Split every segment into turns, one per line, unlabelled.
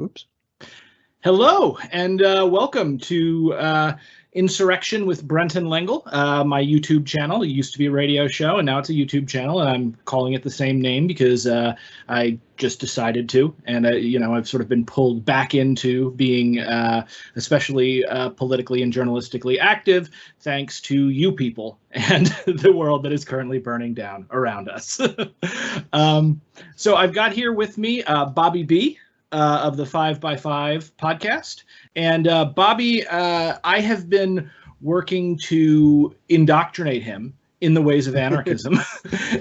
Oops.
Hello, and welcome to Insurrection with Brenton Lengel, my YouTube channel. It used to be a radio show, and now it's a YouTube channel, and I'm calling it the same name because I just decided to, and I've sort of been pulled back into being especially politically and journalistically active thanks to you people and the world that is currently burning down around us. So I've got here with me Bobby B. Of the 5x5 podcast. And Bobby, I have been working to indoctrinate him in the ways of anarchism.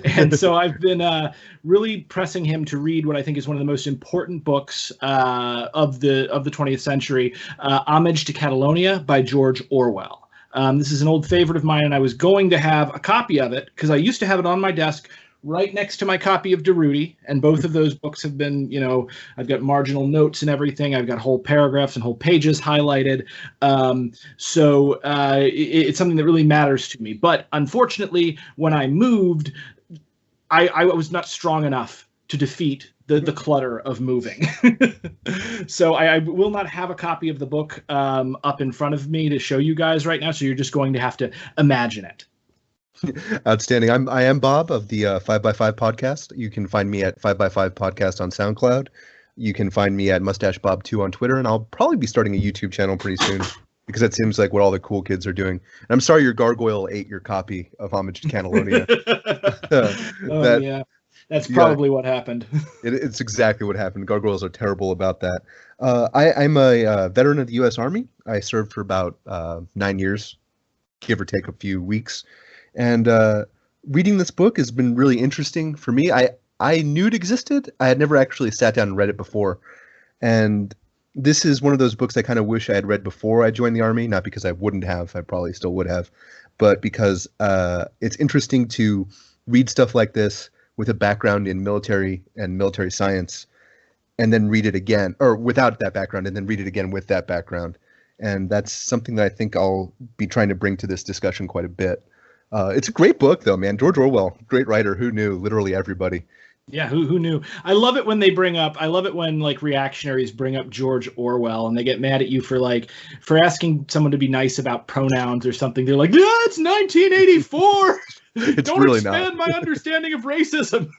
And so I've been really pressing him to read what I think is one of the most important books of the 20th century, Homage to Catalonia by George Orwell. This is an old favorite of mine, and I was going to have a copy of it because I used to have it on my desk right next to my copy of DeRudy, and both of those books have been, I've got marginal notes and everything. I've got whole paragraphs and whole pages highlighted. So it's something that really matters to me. But unfortunately, when I moved, I was not strong enough to defeat the clutter of moving. So I will not have a copy of the book up in front of me to show you guys right now. So you're just going to have to imagine it.
Outstanding. I am Bob of the 5x5 podcast. You can find me at 5x5 podcast on SoundCloud. You can find me at Mustache Bob 2 on Twitter, and I'll probably be starting a YouTube channel pretty soon because that seems like what all the cool kids are doing. And I'm sorry your gargoyle ate your copy of Homage to Catalonia.
Yeah, that's probably what happened.
It's exactly what happened. Gargoyles are terrible about that. I'm a veteran of the U.S. Army. I served for about 9 years, give or take a few weeks. And reading this book has been really interesting for me. I knew it existed. I had never actually sat down and read it before. And this is one of those books I kind of wish I had read before I joined the Army, not because I wouldn't have, I probably still would have, but because it's interesting to read stuff like this with a background in military and military science, and then read it again, or without that background, and then read it again with that background. And that's something that I think I'll be trying to bring to this discussion quite a bit. It's a great book, though, man. George Orwell, great writer. Who knew? Literally everybody.
Yeah, who knew? I love it when reactionaries bring up George Orwell and they get mad at you for asking someone to be nice about pronouns or something. They're like, yeah, it's 1984. Don't really expand my understanding of racism.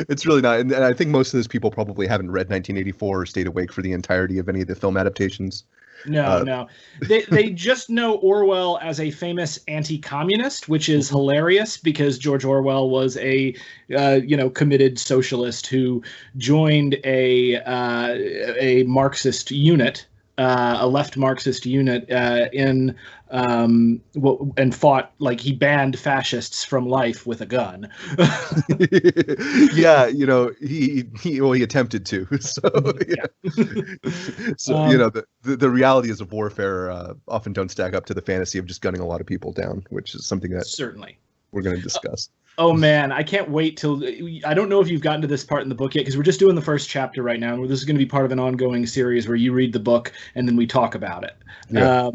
It's really not. And I think most of those people probably haven't read 1984 or stayed awake for the entirety of any of the film adaptations.
No. They just know Orwell as a famous anti-communist, which is hilarious because George Orwell was a committed socialist who joined a Marxist unit, a left Marxist unit and fought, like, he banned fascists from life with a gun.
Yeah, he attempted to. So yeah. So the realities of warfare often don't stack up to the fantasy of just gunning a lot of people down, which is something that
certainly
we're going to discuss.
Oh man, I can't wait till, I don't know if you've gotten to this part in the book yet, because we're just doing the first chapter right now, and this is going to be part of an ongoing series where you read the book and then we talk about it. Yeah.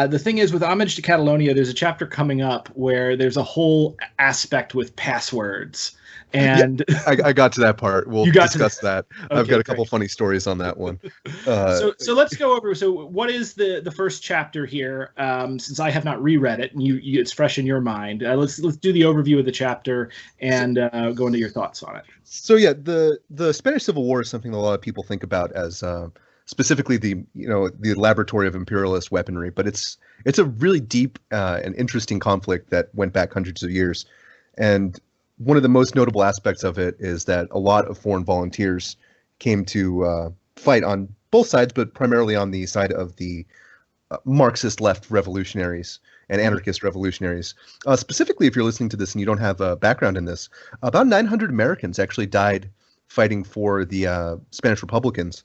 The thing is, with Homage to Catalonia, there's a chapter coming up where there's a whole aspect with passwords. And
yeah, I got to that part. We'll discuss that. Okay, I've got a couple funny stories on that one.
So let's go over. So what is the first chapter here? Since I have not reread it, and it's fresh in your mind. Let's do the overview of the chapter and go into your thoughts on it.
So yeah, the Spanish Civil War is something that a lot of people think about as specifically the laboratory of imperialist weaponry, but it's a really deep and interesting conflict that went back hundreds of years. And one of the most notable aspects of it is that a lot of foreign volunteers came to fight on both sides, but primarily on the side of the Marxist left revolutionaries and anarchist revolutionaries. Specifically, if you're listening to this and you don't have a background in this, about 900 Americans actually died fighting for the Spanish Republicans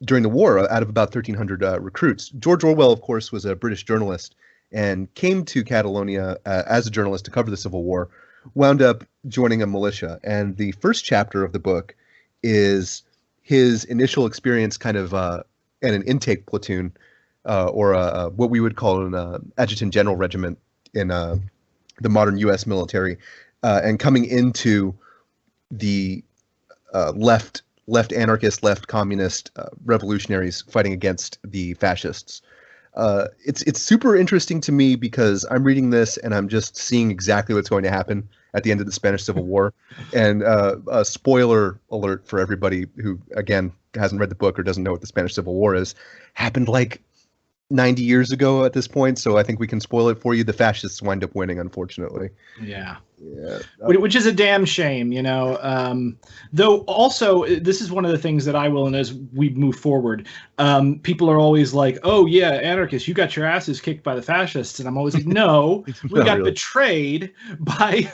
during the war out of about 1,300 recruits. George Orwell, of course, was a British journalist and came to Catalonia as a journalist to cover the Civil War, wound up joining a militia. And the first chapter of the book is his initial experience kind of in an intake platoon or what we would call an adjutant general regiment in the modern U.S. military, and coming into the left left anarchist, left communist revolutionaries fighting against the fascists. It's super interesting to me because I'm reading this and I'm just seeing exactly what's going to happen at the end of the Spanish Civil War. And a spoiler alert for everybody who, again, hasn't read the book or doesn't know what the Spanish Civil War is, happened like 90 years ago at this point, so I think we can spoil it for you. The fascists wind up winning, unfortunately.
Yeah.
Yeah.
Which is a damn shame, though also this is one of the things that I will, and as we move forward, people are always like, oh yeah, anarchists, you got your asses kicked by the fascists. And I'm always like, no, we got really betrayed by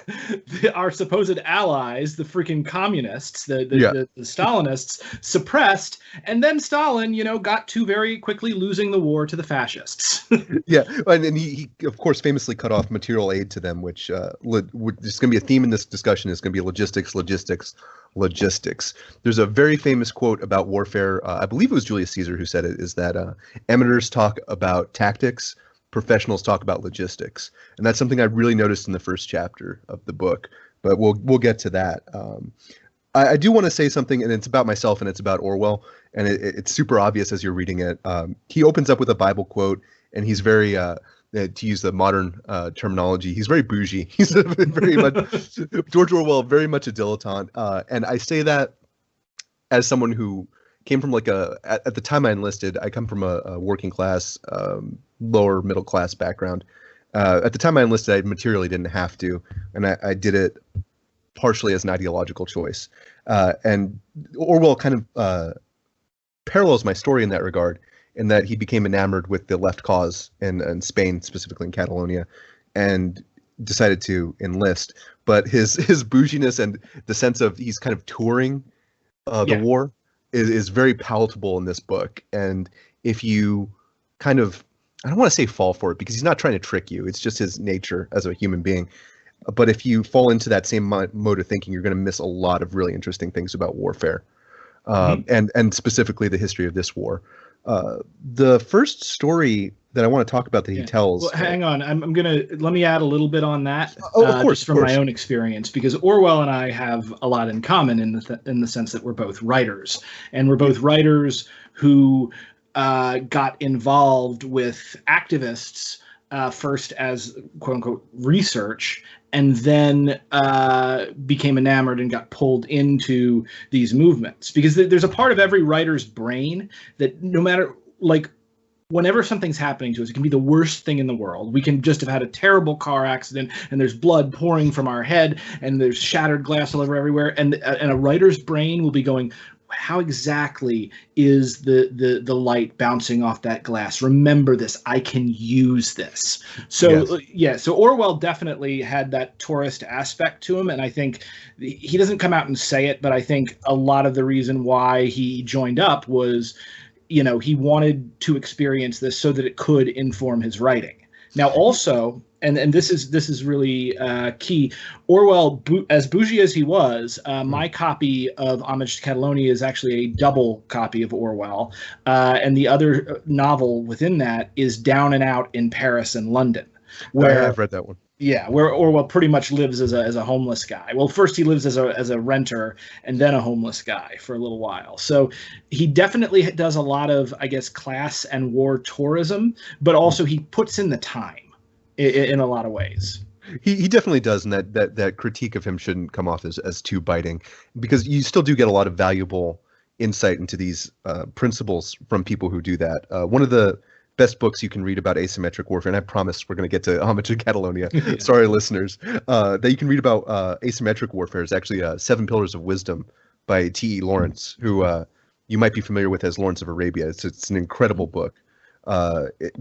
our supposed allies, the freaking communists, the Stalinists, suppressed. And then Stalin, got to very quickly losing the war to the fascists.
Yeah. And he, of course, famously cut off material aid to them, which there's going to be a theme in this discussion. Is going to be logistics. There's a very famous quote about warfare. I believe it was Julius Caesar who said it, is that amateurs talk about tactics, professionals talk about logistics. And that's something I really noticed in the first chapter of the book, but we'll get to that. I do want to say something, and it's about myself and it's about Orwell, and it's super obvious as you're reading it. He opens up with a Bible quote, and he's very to use the modern terminology, he's very bougie. He's very much George Orwell, very much a dilettante. And I say that as someone who came from at the time I enlisted, I come from a working class, lower middle class background. At the time I enlisted, I materially didn't have to, and I did it partially as an ideological choice. And Orwell kind of parallels my story in that regard, in that he became enamored with the left cause in Spain, specifically in Catalonia, and decided to enlist. But his bouginess and the sense of he's kind of touring the war is very palatable in this book. And if you kind of, I don't want to say fall for it, because he's not trying to trick you. It's just his nature as a human being. But if you fall into that same mode of thinking, you're going to miss a lot of really interesting things about warfare, and specifically the history of this war. The first story that I want to talk about that he tells.
Well, hang on, let me add a little bit on that.
Of course,
just from my own experience, because Orwell and I have a lot in common in the sense that we're both writers, and we're both writers who got involved with activists first as quote unquote research, and then became enamored and got pulled into these movements. Because there's a part of every writer's brain that no matter, whenever something's happening to us, it can be the worst thing in the world. We can just have had a terrible car accident and there's blood pouring from our head and there's shattered glass all over everywhere. And a writer's brain will be going, how exactly is the light bouncing off that glass? Remember this. I can use this. So so Orwell definitely had that tourist aspect to him, and I think he doesn't come out and say it, but I think a lot of the reason why he joined up was, he wanted to experience this so that it could inform his writing. Now, also, and this is really key. Orwell, as bougie as he was, my copy of Homage to Catalonia is actually a double copy of Orwell, and the other novel within that is Down and Out in Paris and London. Where
I've read that one.
Yeah, where Orwell pretty much lives as a homeless guy. Well, first he lives as a renter, and then a homeless guy for a little while. So he definitely does a lot of, I guess, class and war tourism, but also he puts in the time in a lot of ways.
He definitely does, and that critique of him shouldn't come off as too biting, because you still do get a lot of valuable insight into these principles from people who do that. One of the best books you can read about asymmetric warfare, and I promise we're going to get to Homage to Catalonia. Sorry, listeners. That you can read about asymmetric warfare is actually 7 Pillars of Wisdom by T.E. Lawrence, who you might be familiar with as Lawrence of Arabia. It's an incredible book.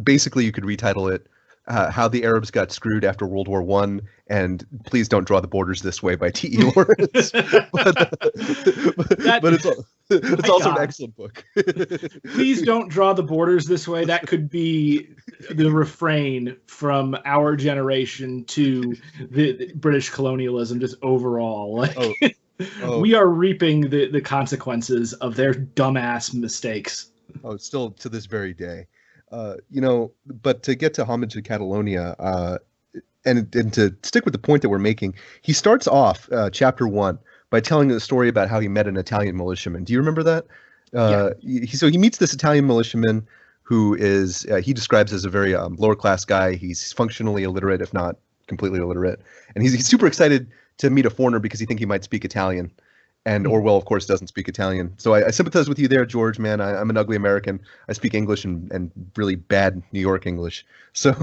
Basically, you could retitle it How the Arabs Got Screwed After World War I, and Please Don't Draw the Borders This Way by T.E. Lawrence. but it's also an excellent book.
Please don't draw the borders this way. That could be the refrain from our generation to the British colonialism, just overall. We are reaping the consequences of their dumbass mistakes.
Oh, still to this very day. But to get to Homage to Catalonia, and to stick with the point that we're making, he starts off chapter 1 by telling a story about how he met an Italian militiaman. Do you remember that?
Yeah.
So he meets this Italian militiaman who is he describes as a very lower class guy. He's functionally illiterate, if not completely illiterate, and he's super excited to meet a foreigner because he thinks he might speak Italian. And Orwell, of course, doesn't speak Italian. So I sympathize with you there, George, man. I'm an ugly American. I speak English and really bad New York English. So,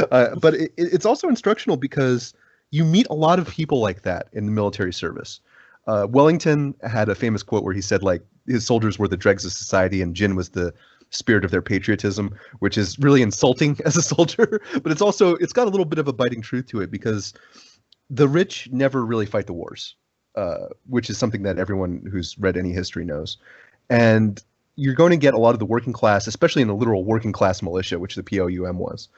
but it's also instructional because you meet a lot of people like that in the military service. Wellington had a famous quote where he said, like, his soldiers were the dregs of society and gin was the spirit of their patriotism, which is really insulting as a soldier. But it's got a little bit of a biting truth to it because the rich never really fight the wars. Which is something that everyone who's read any history knows. And you're going to get a lot of the working class, especially in the literal working class militia, which the POUM was,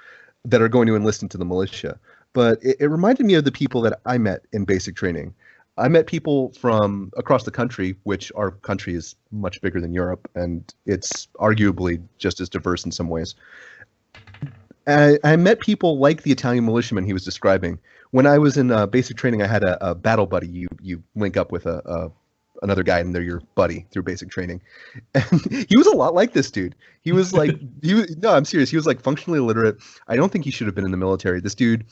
that are going to enlist into the militia. But it reminded me of the people that I met in basic training. I met people from across the country, which our country is much bigger than Europe, and it's arguably just as diverse in some ways. I met people like the Italian militiaman he was describing. When I was in basic training, I had a battle buddy. You link up with another guy, and they're your buddy through basic training. And he was a lot like this dude. He was like, no, I'm serious. He was like functionally illiterate. I don't think he should have been in the military. This dude,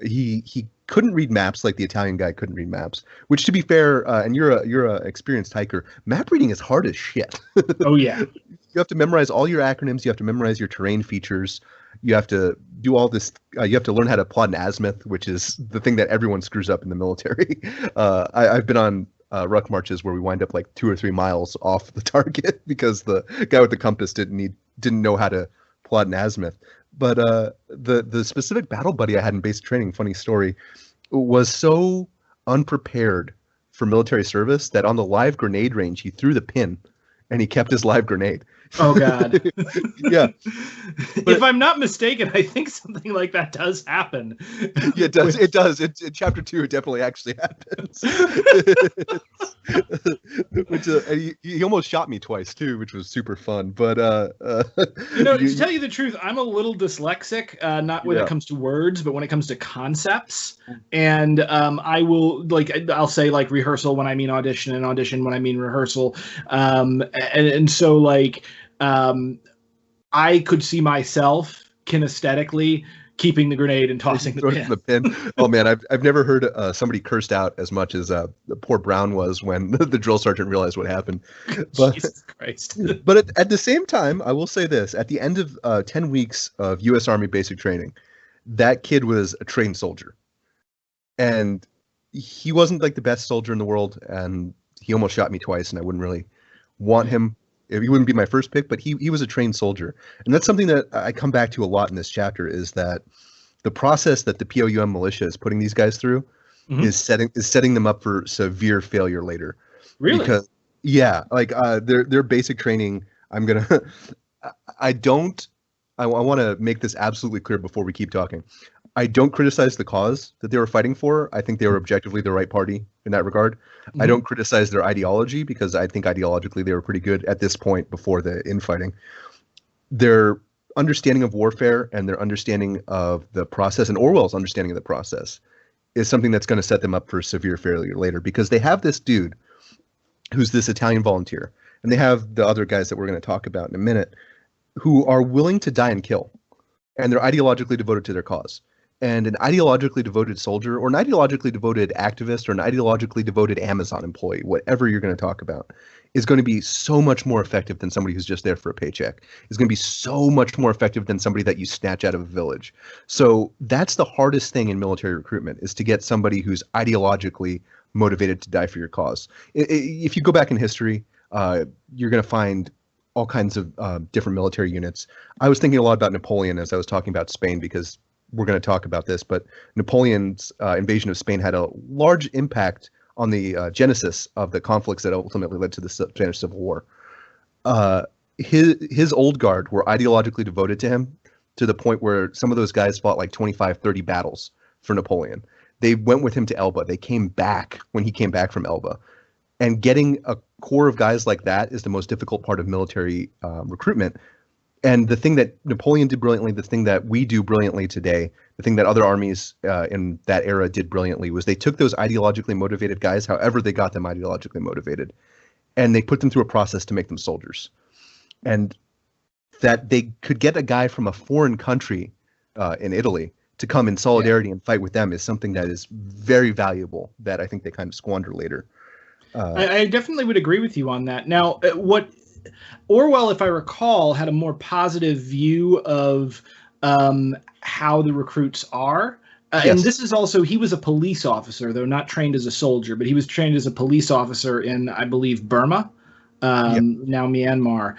he couldn't read maps like the Italian guy couldn't read maps. Which, to be fair, and you're a experienced hiker, map reading is hard as shit.
Oh yeah.
You have to memorize all your acronyms. You have to memorize your terrain features. You have to do all this. You have to learn how to plot an azimuth, which is the thing that everyone screws up in the military. I've been on ruck marches where we wind up like 2 or 3 miles off the target because the guy with the compass didn't know how to plot an azimuth. But the specific battle buddy I had in basic training, funny story, was so unprepared for military service that on the live grenade range he threw the pin, and he kept his live grenade.
Oh God.
Yeah.
If I'm not mistaken, I think something like that does happen.
Yeah, it does. It does. In chapter 2, it definitely actually happens. Which he almost shot me twice too, which was super fun. But
to tell you the truth, I'm a little dyslexic. Not when it comes to words, but when it comes to concepts. And I will I'll say like rehearsal when I mean audition, and audition when I mean rehearsal. And so like. I could see myself kinesthetically keeping the grenade and tossing the pin.
Oh man, I've never heard somebody cursed out as much as the poor Brown was when the drill sergeant realized what happened. But,
Jesus Christ!
But at the same time, I will say this: at the end of 10 weeks of U.S. Army basic training, that kid was a trained soldier, and he wasn't like the best soldier in the world, and he almost shot me twice, and I wouldn't really want him. He wouldn't be my first pick, but he was a trained soldier. And that's something that I come back to a lot in this chapter, is that the process that the POUM militia is putting these guys through is setting them up for severe failure later.
Really?
Because their basic training, I want to make this absolutely clear before we keep talking. I don't criticize the cause that they were fighting for. I think they were objectively the right party in that regard. Mm-hmm. I don't criticize their ideology because I think ideologically they were pretty good at this point before the infighting. Their understanding of warfare and their understanding of the process, and Orwell's understanding of the process, is something that's going to set them up for severe failure later, because they have this dude who's this Italian volunteer, and they have the other guys that we're going to talk about in a minute, who are willing to die and kill, and they're ideologically devoted to their cause. And an ideologically devoted soldier, or an ideologically devoted activist, or an ideologically devoted Amazon employee, whatever you're going to talk about, is going to be so much more effective than somebody who's just there for a paycheck. Is going to be so much more effective than somebody that you snatch out of a village. So that's the hardest thing in military recruitment, is to get somebody who's ideologically motivated to die for your cause. If you go back in history, you're going to find all kinds of different military units. I was thinking a lot about Napoleon as I was talking about Spain, because we're going to talk about this, but Napoleon's invasion of Spain had a large impact on the genesis of the conflicts that ultimately led to the Spanish Civil War. His old guard were ideologically devoted to him, to the point where some of those guys fought like 25, 30 battles for Napoleon. They went with him to Elba. They came back when he came back from Elba. And getting a corps of guys like that is the most difficult part of military recruitment. And the thing that Napoleon did brilliantly, the thing that we do brilliantly today, the thing that other armies in that era did brilliantly was they took those ideologically motivated guys, however they got them ideologically motivated, and they put them through a process to make them soldiers. And that they could get a guy from a foreign country in Italy to come in solidarity and fight with them is something that is very valuable that I think they kind of squander later.
I definitely would agree with you on that. Now, what Orwell, if I recall, had a more positive view of how the recruits are. And this is also, he was a police officer, though not trained as a soldier, but he was trained as a police officer in, I believe, Burma, now Myanmar.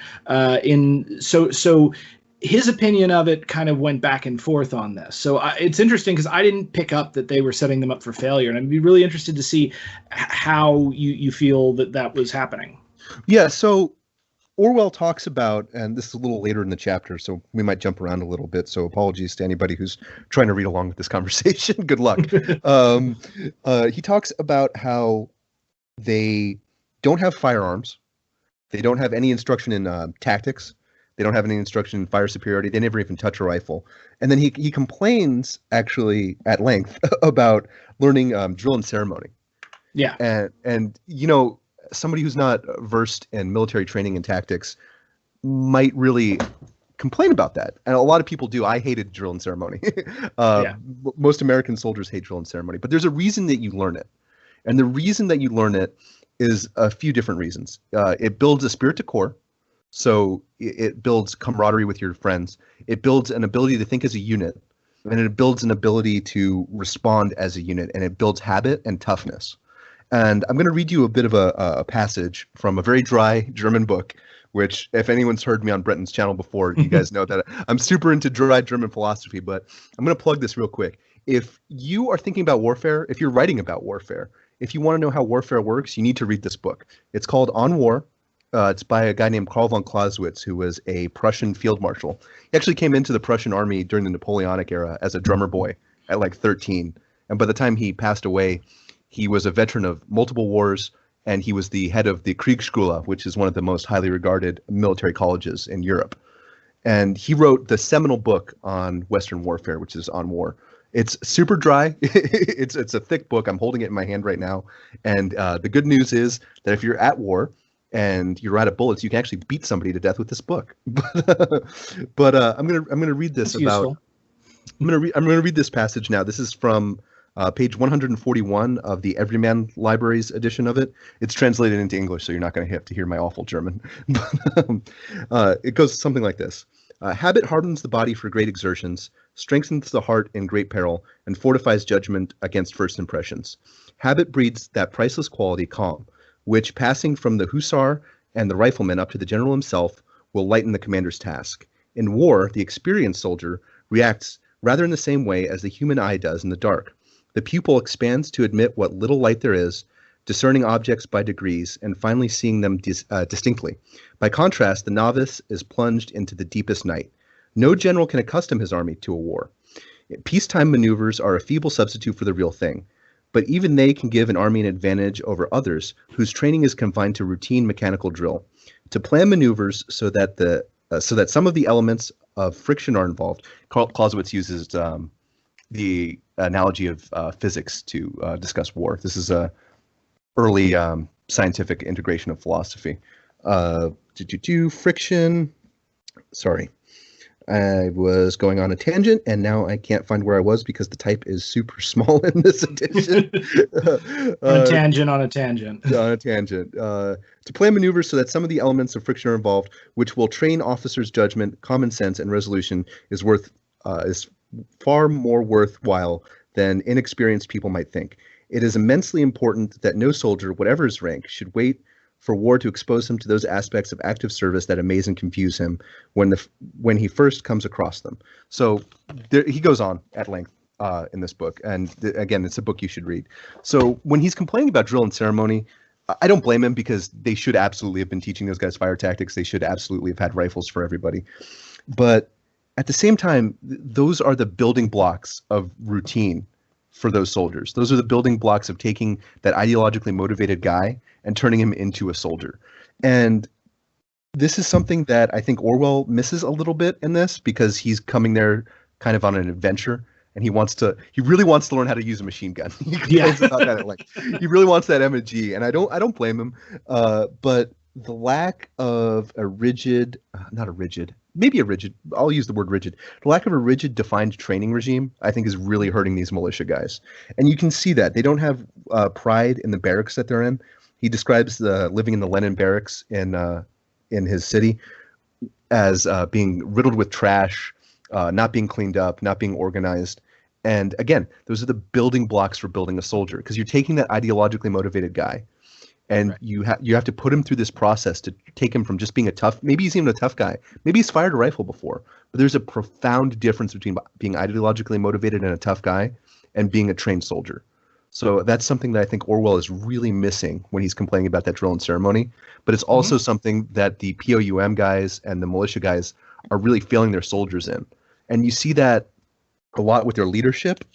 So his opinion of it kind of went back and forth on this. So it's interesting because I didn't pick up that they were setting them up for failure. And I'd be really interested to see how you feel that was happening.
Yeah, so Orwell talks about, and this is a little later in the chapter, so we might jump around a little bit. So apologies to anybody who's trying to read along with this conversation. Good luck. He talks about how they don't have firearms. They don't have any instruction in tactics. They don't have any instruction in fire superiority. They never even touch a rifle. And then he complains, actually, at length about learning drill and ceremony.
Yeah.
And somebody who's not versed in military training and tactics might really complain about that. And a lot of people do. I hated drill and ceremony. Most American soldiers hate drill and ceremony. But there's a reason that you learn it. And the reason that you learn it is a few different reasons. It builds a spirit de corps. So it builds camaraderie with your friends. It builds an ability to think as a unit. And it builds an ability to respond as a unit. And it builds habit and toughness. And I'm going to read you a bit of a passage from a very dry German book, which if anyone's heard me on Brenton's channel before, you guys know that I'm super into dry German philosophy, but I'm going to plug this real quick. If you are thinking about warfare, if you're writing about warfare, if you want to know how warfare works, you need to read this book. It's called On War. It's by a guy named Karl von Clausewitz, who was a Prussian field marshal. He actually came into the Prussian army during the Napoleonic era as a drummer boy at like 13. And by the time he passed away, he was a veteran of multiple wars, and he was the head of the Kriegsschule, which is one of the most highly regarded military colleges in Europe. And he wrote the seminal book on Western warfare, which is On War. It's super dry. It's a thick book. I'm holding it in my hand right now. And the good news is that if you're at war and you're out of bullets, you can actually beat somebody to death with this book. But I'm gonna read this. That's about. Useful. I'm gonna read this passage now. This is from page 141 of the Everyman Libraries edition of it. It's translated into English, so you're not going to have to hear my awful German. It goes something like this. Habit hardens the body for great exertions, strengthens the heart in great peril, and fortifies judgment against first impressions. Habit breeds that priceless quality, calm, which, passing from the hussar and the rifleman up to the general himself, will lighten the commander's task. In war, the experienced soldier reacts rather in the same way as the human eye does in the dark. The pupil expands to admit what little light there is, discerning objects by degrees, and finally seeing them distinctly. By contrast, the novice is plunged into the deepest night. No general can accustom his army to a war. Peacetime maneuvers are a feeble substitute for the real thing, but even they can give an army an advantage over others whose training is confined to routine mechanical drill. To plan maneuvers so that some of the elements of friction are involved. Clausewitz uses the analogy of physics to discuss war. This is a early scientific integration of philosophy. Friction. Sorry. I was going on a tangent, and now I can't find where I was because the type is super small in this edition.
On a tangent. On a tangent.
To plan maneuvers so that some of the elements of friction are involved, which will train officers' judgment, common sense, and resolution, is far more worthwhile than inexperienced people might think. It is immensely important that no soldier, whatever his rank, should wait for war to expose him to those aspects of active service that amaze and confuse him when he first comes across them. So he goes on at length in this book, and again, it's a book you should read. So when he's complaining about drill and ceremony, I don't blame him, because they should absolutely have been teaching those guys fire tactics. They should absolutely have had rifles for everybody. But at the same time, those are the building blocks of routine for those soldiers. Those are the building blocks of taking that ideologically motivated guy and turning him into a soldier. And this is something that I think Orwell misses a little bit in this, because he's coming there kind of on an adventure, and he really wants to learn how to use a machine gun. He
Yeah.
complains about that. Like, he really wants that M&G, and I don't blame him. But the lack of a rigid, not a rigid, maybe a rigid, I'll use the word rigid. The lack of a rigid defined training regime, I think, is really hurting these militia guys. And you can see that. They don't have pride in the barracks that they're in. He describes living in the Lenin barracks in his city as being riddled with trash, not being cleaned up, not being organized. And again, those are the building blocks for building a soldier, because you're taking that ideologically motivated guy, and right. you have to put him through this process to take him from just being a tough, maybe he's even a tough guy, maybe he's fired a rifle before, but there's a profound difference between being ideologically motivated and a tough guy and being a trained soldier. So that's something that I think Orwell is really missing when he's complaining about that drill and ceremony. But it's also something that the POUM guys and the militia guys are really failing their soldiers in. And you see that a lot with their leadership.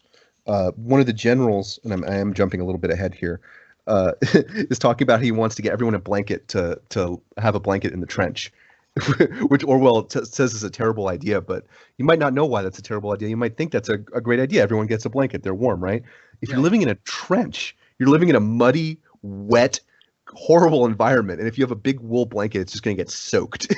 One of the generals, and I am jumping a little bit ahead here, is talking about how he wants to get everyone a blanket to have a blanket in the trench, which Orwell says is a terrible idea. But you might not know why that's a terrible idea. You might think that's a great idea. Everyone gets a blanket. They're warm, right? If you're living in a trench, you're living in a muddy, wet, horrible environment. And if you have a big wool blanket, it's just going to get soaked.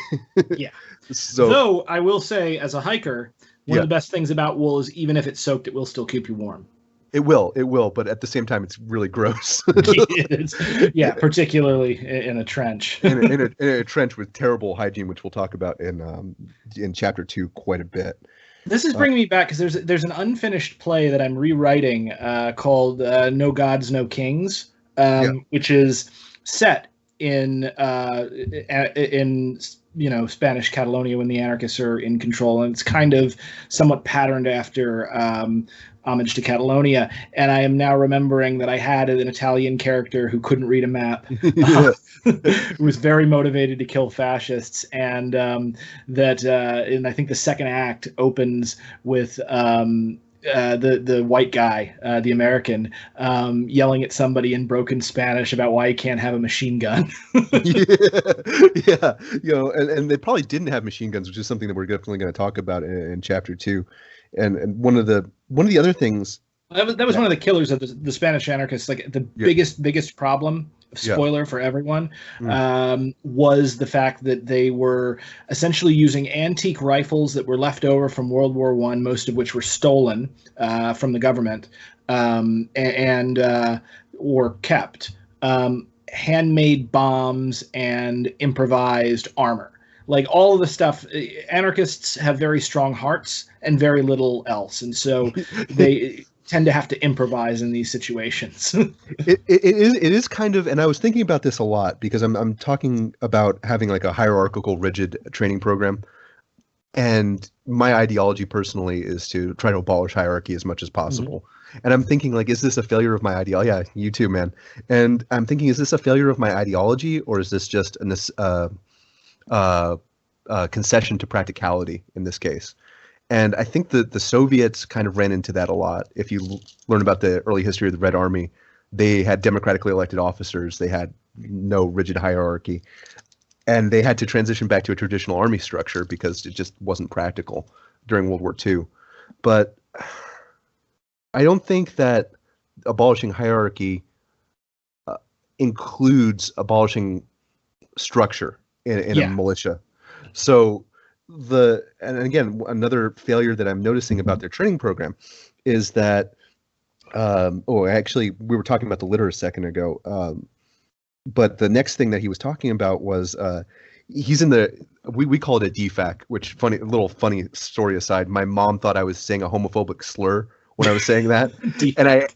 Yeah.
So,
though I will say, as a hiker, one of the best things about wool is even if it's soaked, it will still keep you warm. It will.
But at the same time, it's really gross.
Particularly in a trench.
in a trench with terrible hygiene, which we'll talk about in chapter 2 quite a bit.
This is bringing me back because there's an unfinished play that I'm rewriting called No Gods, No Kings, which is set in Spanish Catalonia when the anarchists are in control, and it's kind of somewhat patterned after Homage to Catalonia. And I am now remembering that I had an Italian character who couldn't read a map, who was very motivated to kill fascists, and and I think the second act opens with the white guy, the American, yelling at somebody in broken Spanish about why he can't have a machine gun.
And they probably didn't have machine guns, which is something that we're definitely going to talk about in chapter 2. And one of the other things
that was one of the killers of the Spanish anarchists. Like the biggest problem, spoiler for everyone, was the fact that they were essentially using antique rifles that were left over from World War I, most of which were stolen from the government or kept, handmade bombs and improvised armor. Like all of the stuff, anarchists have very strong hearts and very little else, and so they tend to have to improvise in these situations.
it is kind of, and I was thinking about this a lot because I'm talking about having like a hierarchical, rigid training program, and my ideology personally is to try to abolish hierarchy as much as possible. And I'm thinking, like, is this a failure of my ideology? Yeah, you too, man. And I'm thinking, is this a failure of my ideology, or is this just concession to practicality in this case? And I think that the Soviets kind of ran into that a lot. If you learn about the early history of the Red Army, they had democratically elected officers. They had no rigid hierarchy. And they had to transition back to a traditional army structure because it just wasn't practical during World War II. But I don't think that abolishing hierarchy includes abolishing structure in a militia. So and again, another failure that I'm noticing about their training program is that actually we were talking about the litter a second ago, but the next thing that he was talking about was he's in we call it a DFAC, which a little funny story aside, my mom thought I was saying a homophobic slur when I was saying that. And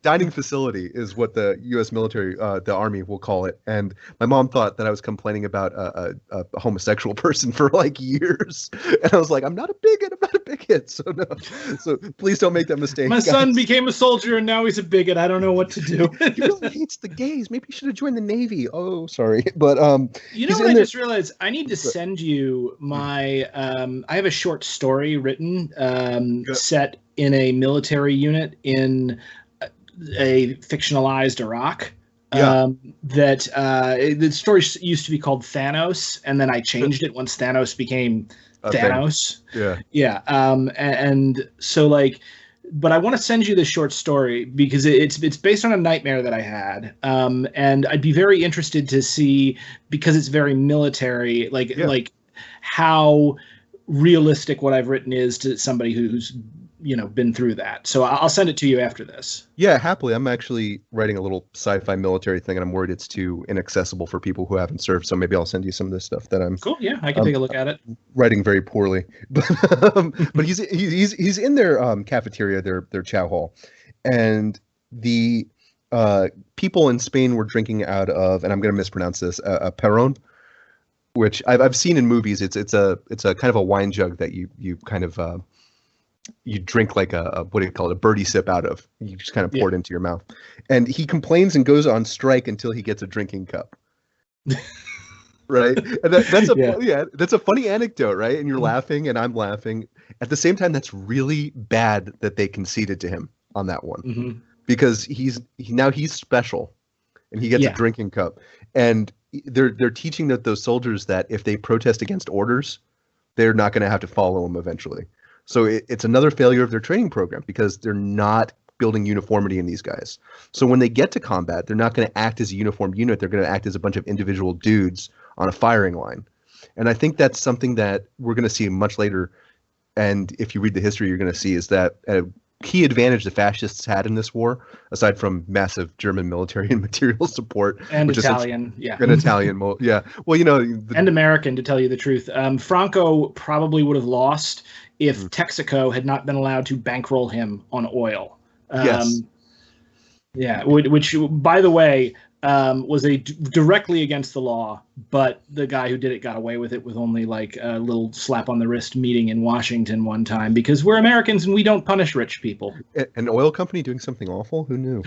dining facility is what the U.S. military, the Army will call it. And my mom thought that I was complaining about a homosexual person for like years. And I was like, I'm not a bigot. So no. So please don't make that mistake.
My son became a soldier and now he's a bigot. I don't know what to do.
He really hates the gays. Maybe he should have joined the Navy. Oh, sorry. But
you know what I just realized? I need to send you my I have a short story written set in a military unit in a fictionalized Iraq. The story used to be called Thanos, and then I changed it once Thanos became Thanos.
Yeah.
Yeah. And so like, but I want to send you this short story because it's based on a nightmare that I had. And I'd be very interested to see, because it's very military, like how realistic what I've written is to somebody who's been through that. So I'll send it to you after this.
Yeah, happily. I'm actually writing a little sci-fi military thing, and I'm worried it's too inaccessible for people who haven't served. So maybe I'll send you some of this stuff that I'm
cool. Yeah, I can take a look at it.
Writing very poorly, but he's in their cafeteria, their chow hall, and the people in Spain were drinking out of, and I'm going to mispronounce this, a perón, which I've seen in movies. It's a kind of a wine jug that you kind of you drink like a what do you call it, a birdie sip out of. You just kind of pour it into your mouth. And he complains and goes on strike until he gets a drinking cup. Right? And that's a funny anecdote, right? And you're laughing and I'm laughing. At the same time, that's really bad that they conceded to him on that one. Because he's special and he gets a drinking cup. And they're teaching those soldiers that if they protest against orders, they're not going to have to follow them eventually. So it's another failure of their training program because they're not building uniformity in these guys. So when they get to combat, they're not going to act as a uniformed unit. They're going to act as a bunch of individual dudes on a firing line. And I think that's something that we're going to see much later. And if you read the history, you're going to see is that a key advantage the fascists had in this war, aside from massive German military and material support,
and Italian,
and Italian, well,
and American, to tell you the truth. Franco probably would have lost if Texaco had not been allowed to bankroll him on oil.
Yes.
Yeah, which by the way, was directly against the law, but the guy who did it got away with it with only like a little slap on the wrist meeting in Washington one time, because we're Americans and we don't punish rich people.
An oil company doing something awful? Who knew?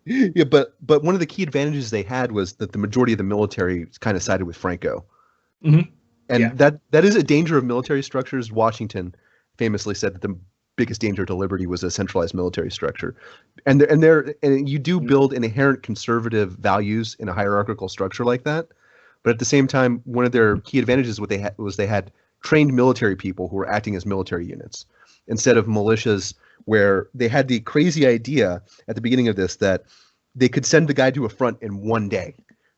Yeah, but one of the key advantages they had was that the majority of the military kind of sided with Franco. And that is a danger of military structures. Washington famously said that the biggest danger to liberty was a centralized military structure, and you do build inherent conservative values in a hierarchical structure like that. But at the same time, one of their key advantages they had trained military people who were acting as military units instead of militias, where they had the crazy idea at the beginning of this that they could send the guy to a front in one day.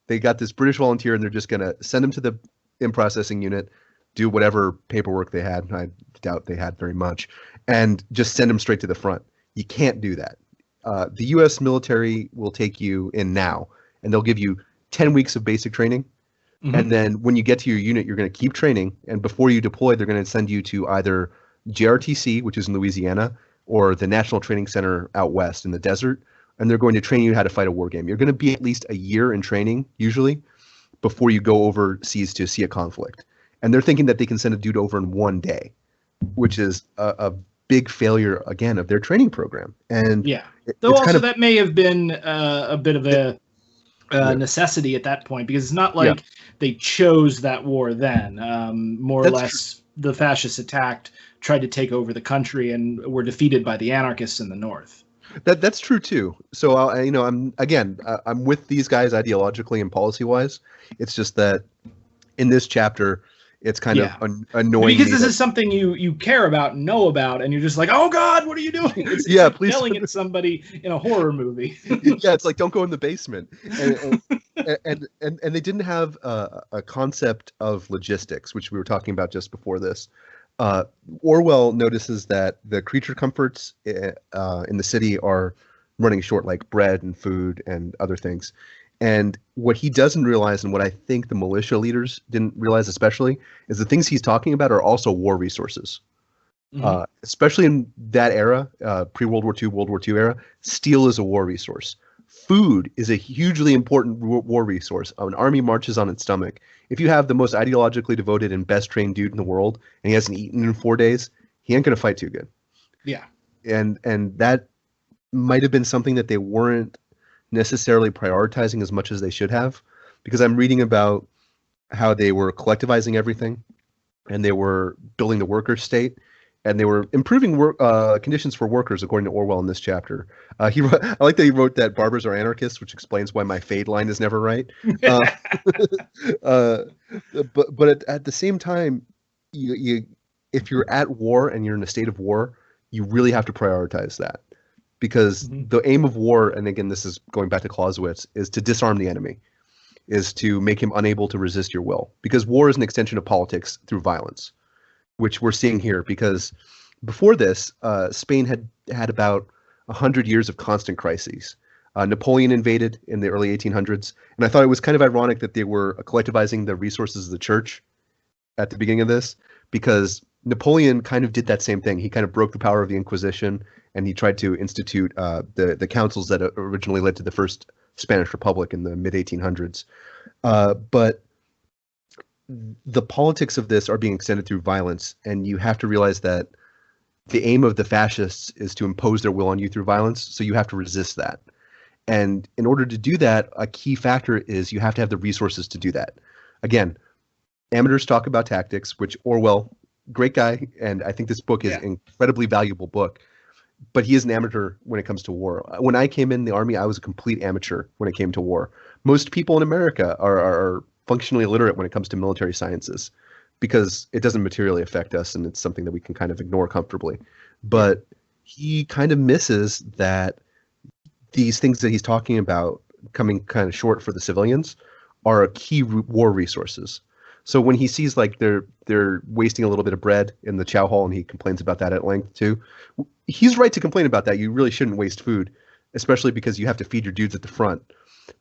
They got this British volunteer and they're just going to send him to the in-processing unit, do whatever paperwork they had. I doubt they had very much, and just send them straight to the front. You can't do that. The U.S. military will take you in now, and they'll give you 10 weeks of basic training. And then when you get to your unit, you're going to keep training. And before you deploy, they're going to send you to either JRTC, which is in Louisiana, or the National Training Center out west in the desert. And they're going to train you how to fight a war game. You're going to be at least a year in training, usually, before you go overseas to see a conflict. And they're thinking that they can send a dude over in one day, which is a big failure, again, of their training program. And
though also that may have been a bit of a necessity at that point, because it's not like they chose that war then. More or less, the fascists tried to take over the country and were defeated by the anarchists in the north.
That's true too. So I'm with these guys ideologically and policy wise. It's just that in this chapter, it's kind of annoying
because this is something you care about and know about, and you're just like, oh God, what are you doing? It's like
please
yelling at somebody in a horror movie.
It's like, don't go in the basement. And they didn't have a concept of logistics, which we were talking about just before this. Orwell notices that the creature comforts in the city are running short, like bread and food and other things. And what he doesn't realize, and what I think the militia leaders didn't realize especially, is the things he's talking about are also war resources. Especially in that era, pre-World War II, World War II era, steel is a war resource. Food is a hugely important war resource. An army marches on its stomach. If you have the most ideologically devoted and best trained dude in the world, and he hasn't eaten in 4 days, he ain't going to fight too good.
Yeah.
And that might have been something that they weren't necessarily prioritizing as much as they should have, because I'm reading about how they were collectivizing everything, and they were building the worker state, and they were improving conditions for workers, according to Orwell in this chapter. I like that he wrote that barbers are anarchists, which explains why my fade line is never right. But at the same time, you if you're at war and you're in a state of war, you really have to prioritize that, because the aim of war, and again, this is going back to Clausewitz, is to disarm the enemy, is to make him unable to resist your will, because war is an extension of politics through violence, which we're seeing here. Because before this, Spain had about 100 years of constant crises. Napoleon invaded in the early 1800s, and I thought it was kind of ironic that they were collectivizing the resources of the church at the beginning of this, because Napoleon kind of did that same thing. He kind of broke the power of the Inquisition, and he tried to institute the councils that originally led to the first Spanish Republic in the mid-1800s. But the politics of this are being extended through violence, and you have to realize that the aim of the fascists is to impose their will on you through violence, so you have to resist that. And in order to do that, a key factor is you have to have the resources to do that. Again, amateurs talk about tactics, which Orwell, great guy, and I think this book is an incredibly valuable book, but he is an amateur when it comes to war. When I came in the Army, I was a complete amateur when it came to war. Most people in America are functionally illiterate when it comes to military sciences, because it doesn't materially affect us, and it's something that we can kind of ignore comfortably. But he kind of misses that these things that he's talking about coming kind of short for the civilians are a key war resources. So when he sees like they're wasting a little bit of bread in the chow hall, and he complains about that at length too, he's right to complain about that. You really shouldn't waste food, especially because you have to feed your dudes at the front.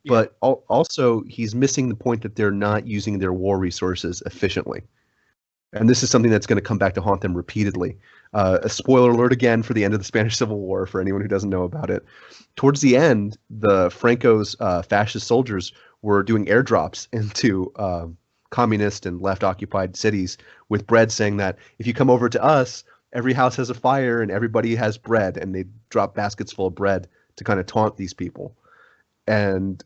Yeah. But also he's missing the point that they're not using their war resources efficiently. And this is something that's going to come back to haunt them repeatedly. A spoiler alert again for the end of the Spanish Civil War, for anyone who doesn't know about it. Towards the end, the Franco's fascist soldiers were doing airdrops into communist and left-occupied cities with bread, saying that if you come over to us, every house has a fire and everybody has bread, and they drop baskets full of bread to kind of taunt these people. And,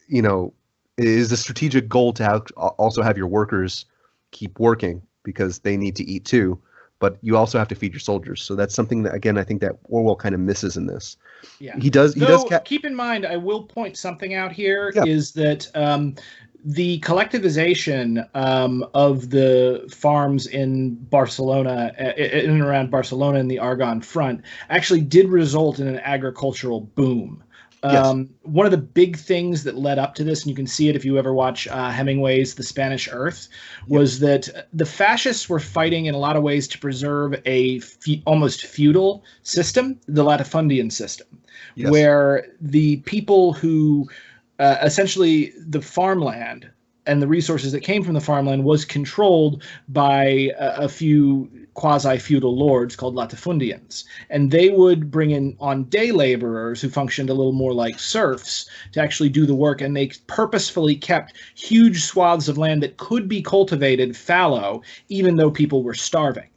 you know, it is a strategic goal to also have your workers keep working, because they need to eat too, but you also have to feed your soldiers. So that's something that, again, I think that Orwell kind of misses in this.
Yeah,
he does.
Keep in mind, I will point something out here, is that the collectivization of the farms in Barcelona, in and around Barcelona and the Argonne Front, actually did result in an agricultural boom. One of the big things that led up to this, and you can see it if you ever watch Hemingway's The Spanish Earth, was that the fascists were fighting in a lot of ways to preserve a almost feudal system, the latifundian system, where the people who essentially the farmland and the resources that came from the farmland was controlled by a few quasi-feudal lords called latifundians. And they would bring in on day laborers who functioned a little more like serfs to actually do the work. And they purposefully kept huge swaths of land that could be cultivated fallow, even though people were starving.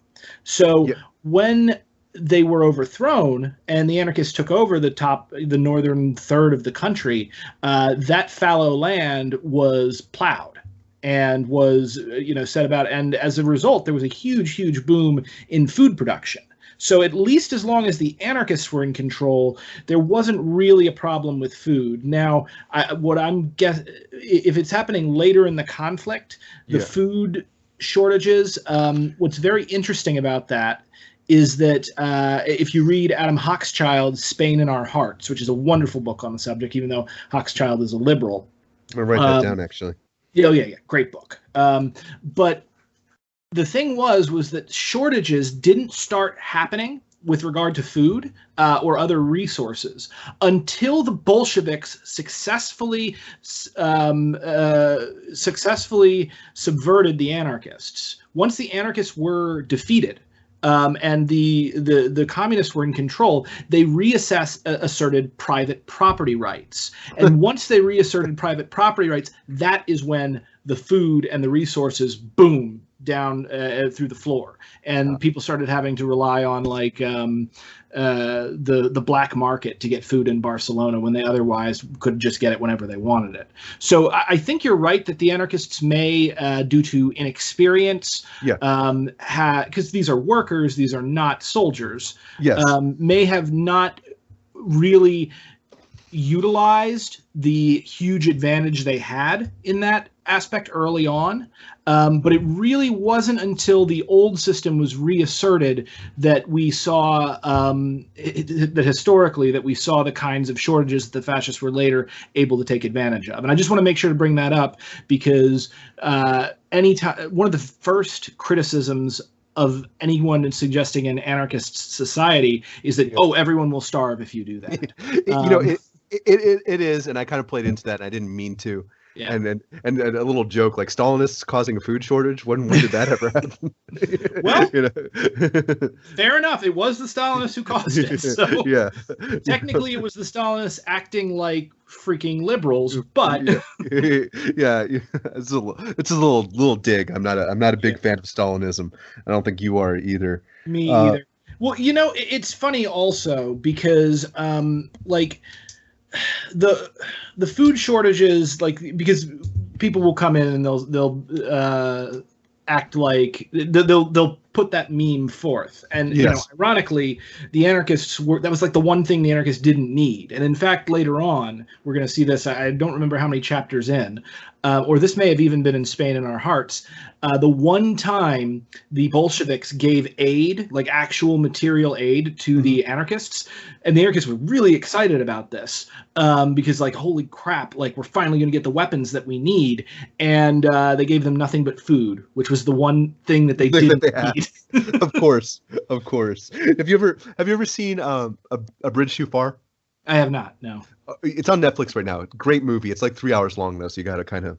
So when they were overthrown and the anarchists took over the northern third of the country, that fallow land was plowed and was, set about. And as a result, there was a huge boom in food production. So at least as long as the anarchists were in control, there wasn't really a problem with food. Now, if it's happening later in the conflict, the food shortages, what's very interesting about that is that if you read Adam Hochschild's Spain in Our Hearts, which is a wonderful book on the subject, even though Hochschild is a liberal.
I'm going to write that down, actually.
Yeah, great book. But the thing was that shortages didn't start happening with regard to food or other resources until the Bolsheviks successfully subverted the anarchists. Once the anarchists were defeated, and the communists were in control, they asserted private property rights. And once they reasserted private property rights, that is when the food and the resources boom down through the floor, and people started having to rely on like the black market to get food in Barcelona when they otherwise could just get it whenever they wanted it. So I think you're right that the anarchists may, due to inexperience, because these are workers, these are not soldiers, may have not really utilized the huge advantage they had in that aspect early on, but it really wasn't until the old system was reasserted that we saw that historically that we saw the kinds of shortages that the fascists were later able to take advantage of. And I just want to make sure to bring that up because one of the first criticisms of anyone suggesting an anarchist society is that, everyone will starve if you do that.
It is, and I kind of played into that, and I didn't mean to. Yeah. And a little joke like Stalinists causing a food shortage. When did that ever happen?
Well, fair enough. It was the Stalinists who caused it. So yeah, technically, it was the Stalinists acting like freaking liberals. But
it's a little dig. I'm not a big fan of Stalinism. I don't think you are either.
Me either. Well, it's funny also because the food shortages, because people will come in and they'll act like they'll put that meme forth, and ironically, the anarchists that was the one thing the anarchists didn't need, and in fact later on we're going to see this. I don't remember how many chapters in, or this may have even been in Spain in Our Hearts. The one time the Bolsheviks gave aid, actual material aid to the anarchists, and the anarchists were really excited about this because holy crap, we're finally going to get the weapons that we need, and they gave them nothing but food, which was the one thing that they didn't need.
Of course. Have you ever seen A Bridge Too Far?
I have not. No.
It's on Netflix right now. Great movie. It's 3 hours long though, so you got to kind of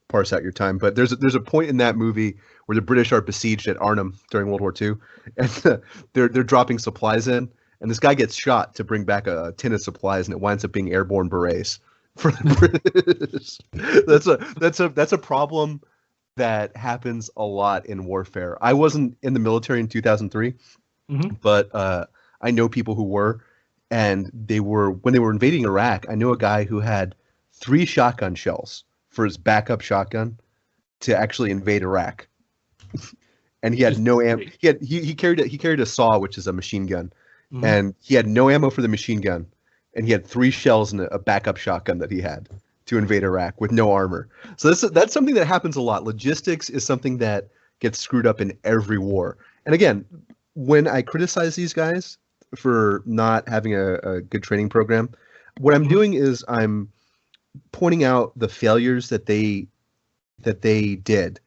parse out your time. But there's a point in that movie where the British are besieged at Arnhem during World War II, and they're dropping supplies in, and this guy gets shot to bring back a tin of supplies, and it winds up being airborne berets for the British. That's a problem that happens a lot in warfare. I wasn't in the military in 2003, but I know people who were, and when they were invading Iraq, I knew a guy who had 3 shotgun shells for his backup shotgun to actually invade Iraq. And he had no ammo. He carried a saw, which is a machine gun, and he had no ammo for the machine gun, and he had 3 shells in a backup shotgun that he had to invade Iraq with no armor. So that's something that happens a lot. Logistics is something that gets screwed up in every war. And again, when I criticize these guys for not having a good training program, what I'm doing is I'm pointing out the failures that they did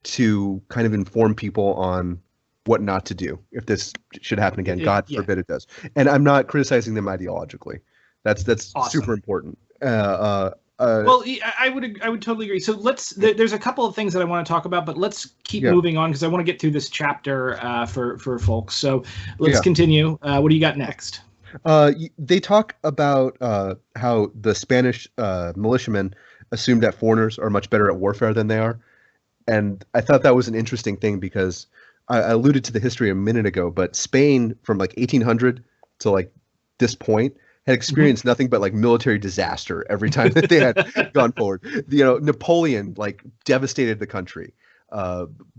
to kind of inform people on what not to do if this should happen again. God forbid it does. And I'm not criticizing them ideologically. That's awesome. Super important.
Well, I would totally agree. So there's a couple of things that I want to talk about, but let's keep moving on because I want to get through this chapter for folks. So let's continue. What do you got next?
They talk about how the Spanish militiamen assume that foreigners are much better at warfare than they are. And I thought that was an interesting thing because I alluded to the history a minute ago, but Spain from 1800 to this point had experienced nothing but military disaster every time that they had gone forward. Napoleon devastated the country.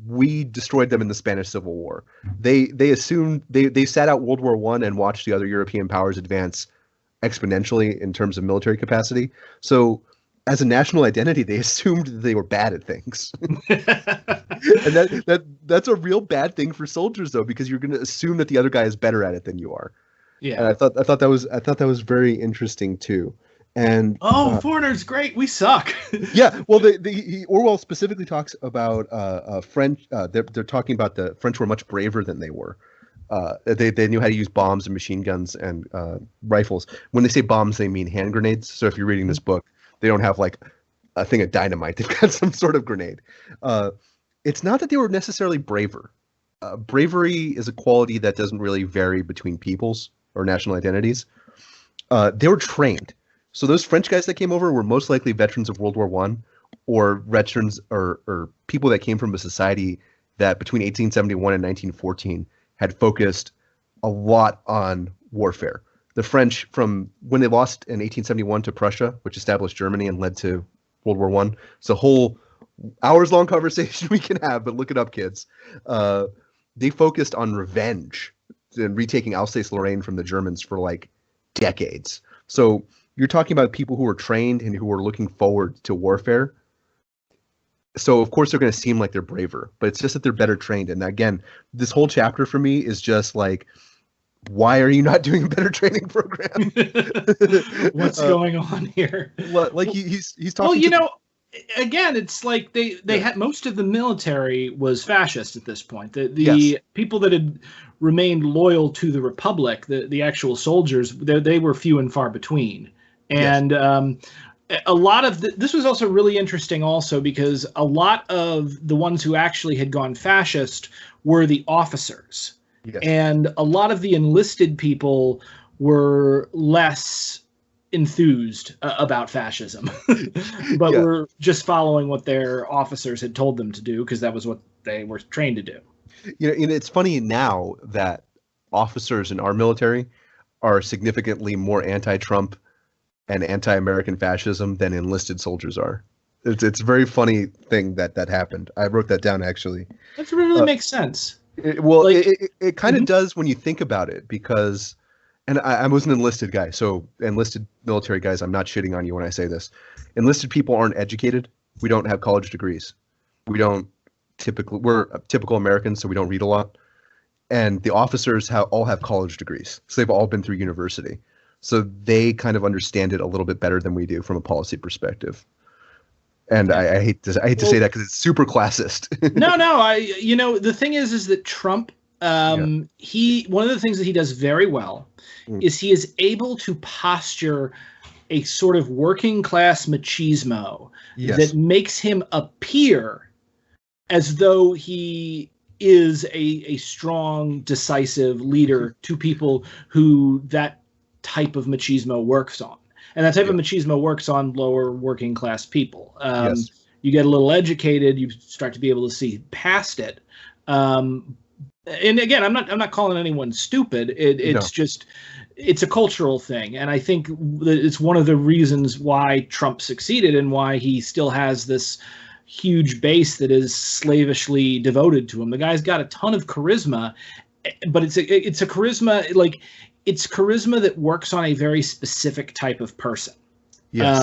We destroyed them in the Spanish Civil War. They assumed they sat out World War I and watched the other European powers advance exponentially in terms of military capacity. So as a national identity, they assumed that they were bad at things. And that's a real bad thing for soldiers though, because you're going to assume that the other guy is better at it than you are. Yeah. And I thought that was very interesting too. And
foreigners, great. We suck.
Yeah. Well, Orwell specifically talks about French. They're talking about the French were much braver than they were. They knew how to use bombs and machine guns and rifles. When they say bombs, they mean hand grenades. So if you're reading this book, they don't have a thing of dynamite. They've got some sort of grenade. It's not that they were necessarily braver. Bravery is a quality that doesn't really vary between peoples or national identities. They were trained. So those French guys that came over were most likely veterans of World War I or veterans or people that came from a society that between 1871 and 1914 had focused a lot on warfare. The French, from when they lost in 1871 to Prussia, which established Germany and led to World War I. It's a whole hours-long conversation we can have, but look it up, kids. They focused on revenge and retaking Alsace-Lorraine from the Germans for decades. So you're talking about people who were trained and who were looking forward to warfare. So of course they're going to seem like they're braver, but it's just that they're better trained. And again, this whole chapter for me is just like, why are you not doing a better training program?
What's going on here?
Like he's talking.
Well, again, it's like they had most of the military was fascist at this point. The
Yes.
people that had remained loyal to the Republic, the actual soldiers, they were few and far between. And a lot of this was also really interesting also because a lot of the ones who actually had gone fascist were the officers.
Yes.
And a lot of the enlisted people were less enthused about fascism, but were just following what their officers had told them to do because that was what they were trained to do.
It's funny now that officers in our military are significantly more anti-Trump and anti-American fascism than enlisted soldiers are. It's a very funny thing that happened. I wrote that down actually.
That really makes sense.
It kind of does when you think about it because, and I was an enlisted guy, so enlisted military guys, I'm not shitting on you when I say this. Enlisted people aren't educated. We don't have college degrees. We're typical Americans, so we don't read a lot. And the officers all have college degrees, so they've all been through university. So they kind of understand it a little bit better than we do from a policy perspective. And I hate to say that because it's super classist.
No, the thing is that Trump, one of the things that he does very well is he is able to posture a sort of working class machismo that makes him appear as though he is a strong, decisive leader to people who that type of machismo works on. And that type of machismo works on lower working class people. You get a little educated, you start to be able to see past it. And again, I'm not calling anyone stupid. It's a cultural thing. And I think that it's one of the reasons why Trump succeeded and why he still has this huge base that is slavishly devoted to him. The guy's got a ton of charisma, but it's a charisma, like, it's charisma that works on a very specific type of person.
Yes.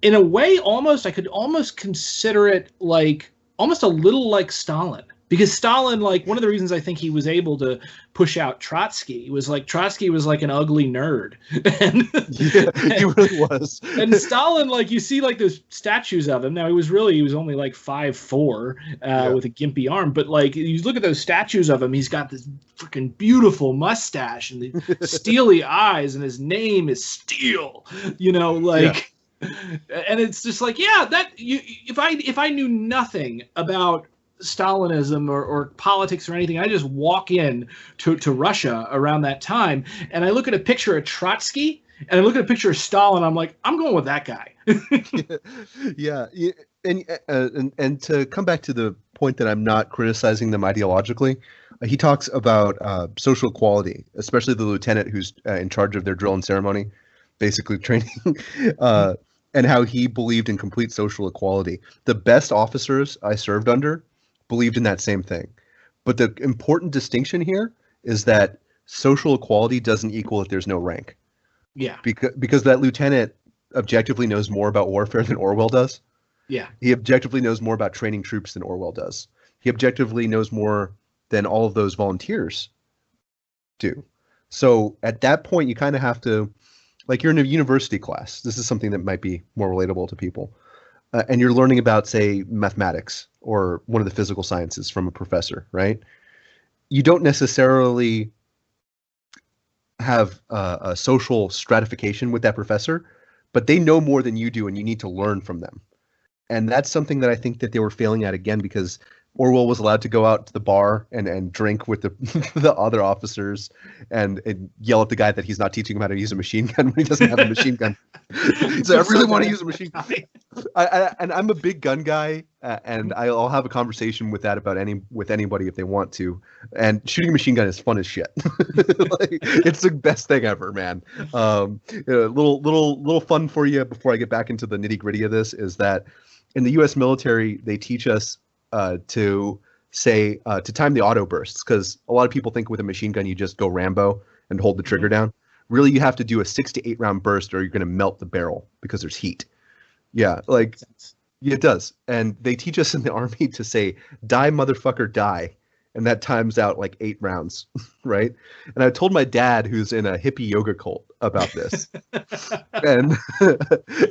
In a way, I could almost consider it like almost a little like Stalin. Because Stalin, like, one of the reasons I think he was able to push out Trotsky was like Trotsky was like an ugly nerd.
He really was.
And Stalin, like, you see like those statues of him. Now he was only like 5'4" with a gimpy arm, but like you look at those statues of him, he's got this freaking beautiful mustache and the steely eyes, and his name is Steel. And it's just like, if I knew nothing about Stalinism or politics or anything, I just walk in to Russia around that time and I look at a picture of Trotsky and I look at a picture of Stalin, I'm like, I'm going with that guy.
And to come back to the point that I'm not criticizing them ideologically, he talks about social equality, especially the lieutenant who's in charge of their drill and ceremony, basically training, and how he believed in complete social equality. The best officers I served under believed in that same thing. But the important distinction here is that social equality doesn't equal that there's no rank.
Yeah.
Because that lieutenant objectively knows more about warfare than Orwell does.
Yeah.
He objectively knows more about training troops than Orwell does. He objectively knows more than all of those volunteers do. So at that point, you kind of have to, like, you're in a university class. This is something that might be more relatable to people. And you're learning about, say, mathematics or one of the physical sciences from a professor, right? You don't necessarily have a social stratification with that professor, but they know more than you do, and you need to learn from them. And that's something that I think that they were failing at again, because Orwell was allowed to go out to the bar and drink with the other officers and yell at the guy that he's not teaching him how to use a machine gun when he doesn't have a machine gun. So I really want to use a machine gun. And I'm a big gun guy, and I'll have a conversation with that with anybody if they want to. And shooting a machine gun is fun as shit. Like, it's the best thing ever, man. Little fun for you before I get back into the nitty gritty of this is that in the U.S. military, they teach us to time the auto bursts, because a lot of people think with a machine gun you just go Rambo and hold the trigger down. Really, you have to do a 6 to 8 round burst, or you're going to melt the barrel because there's heat. Yeah, like Yeah, it does. And they teach us in the army to say, die, motherfucker, die. And that times out like 8 rounds, right? And I told my dad, who's in a hippie yoga cult, about this. And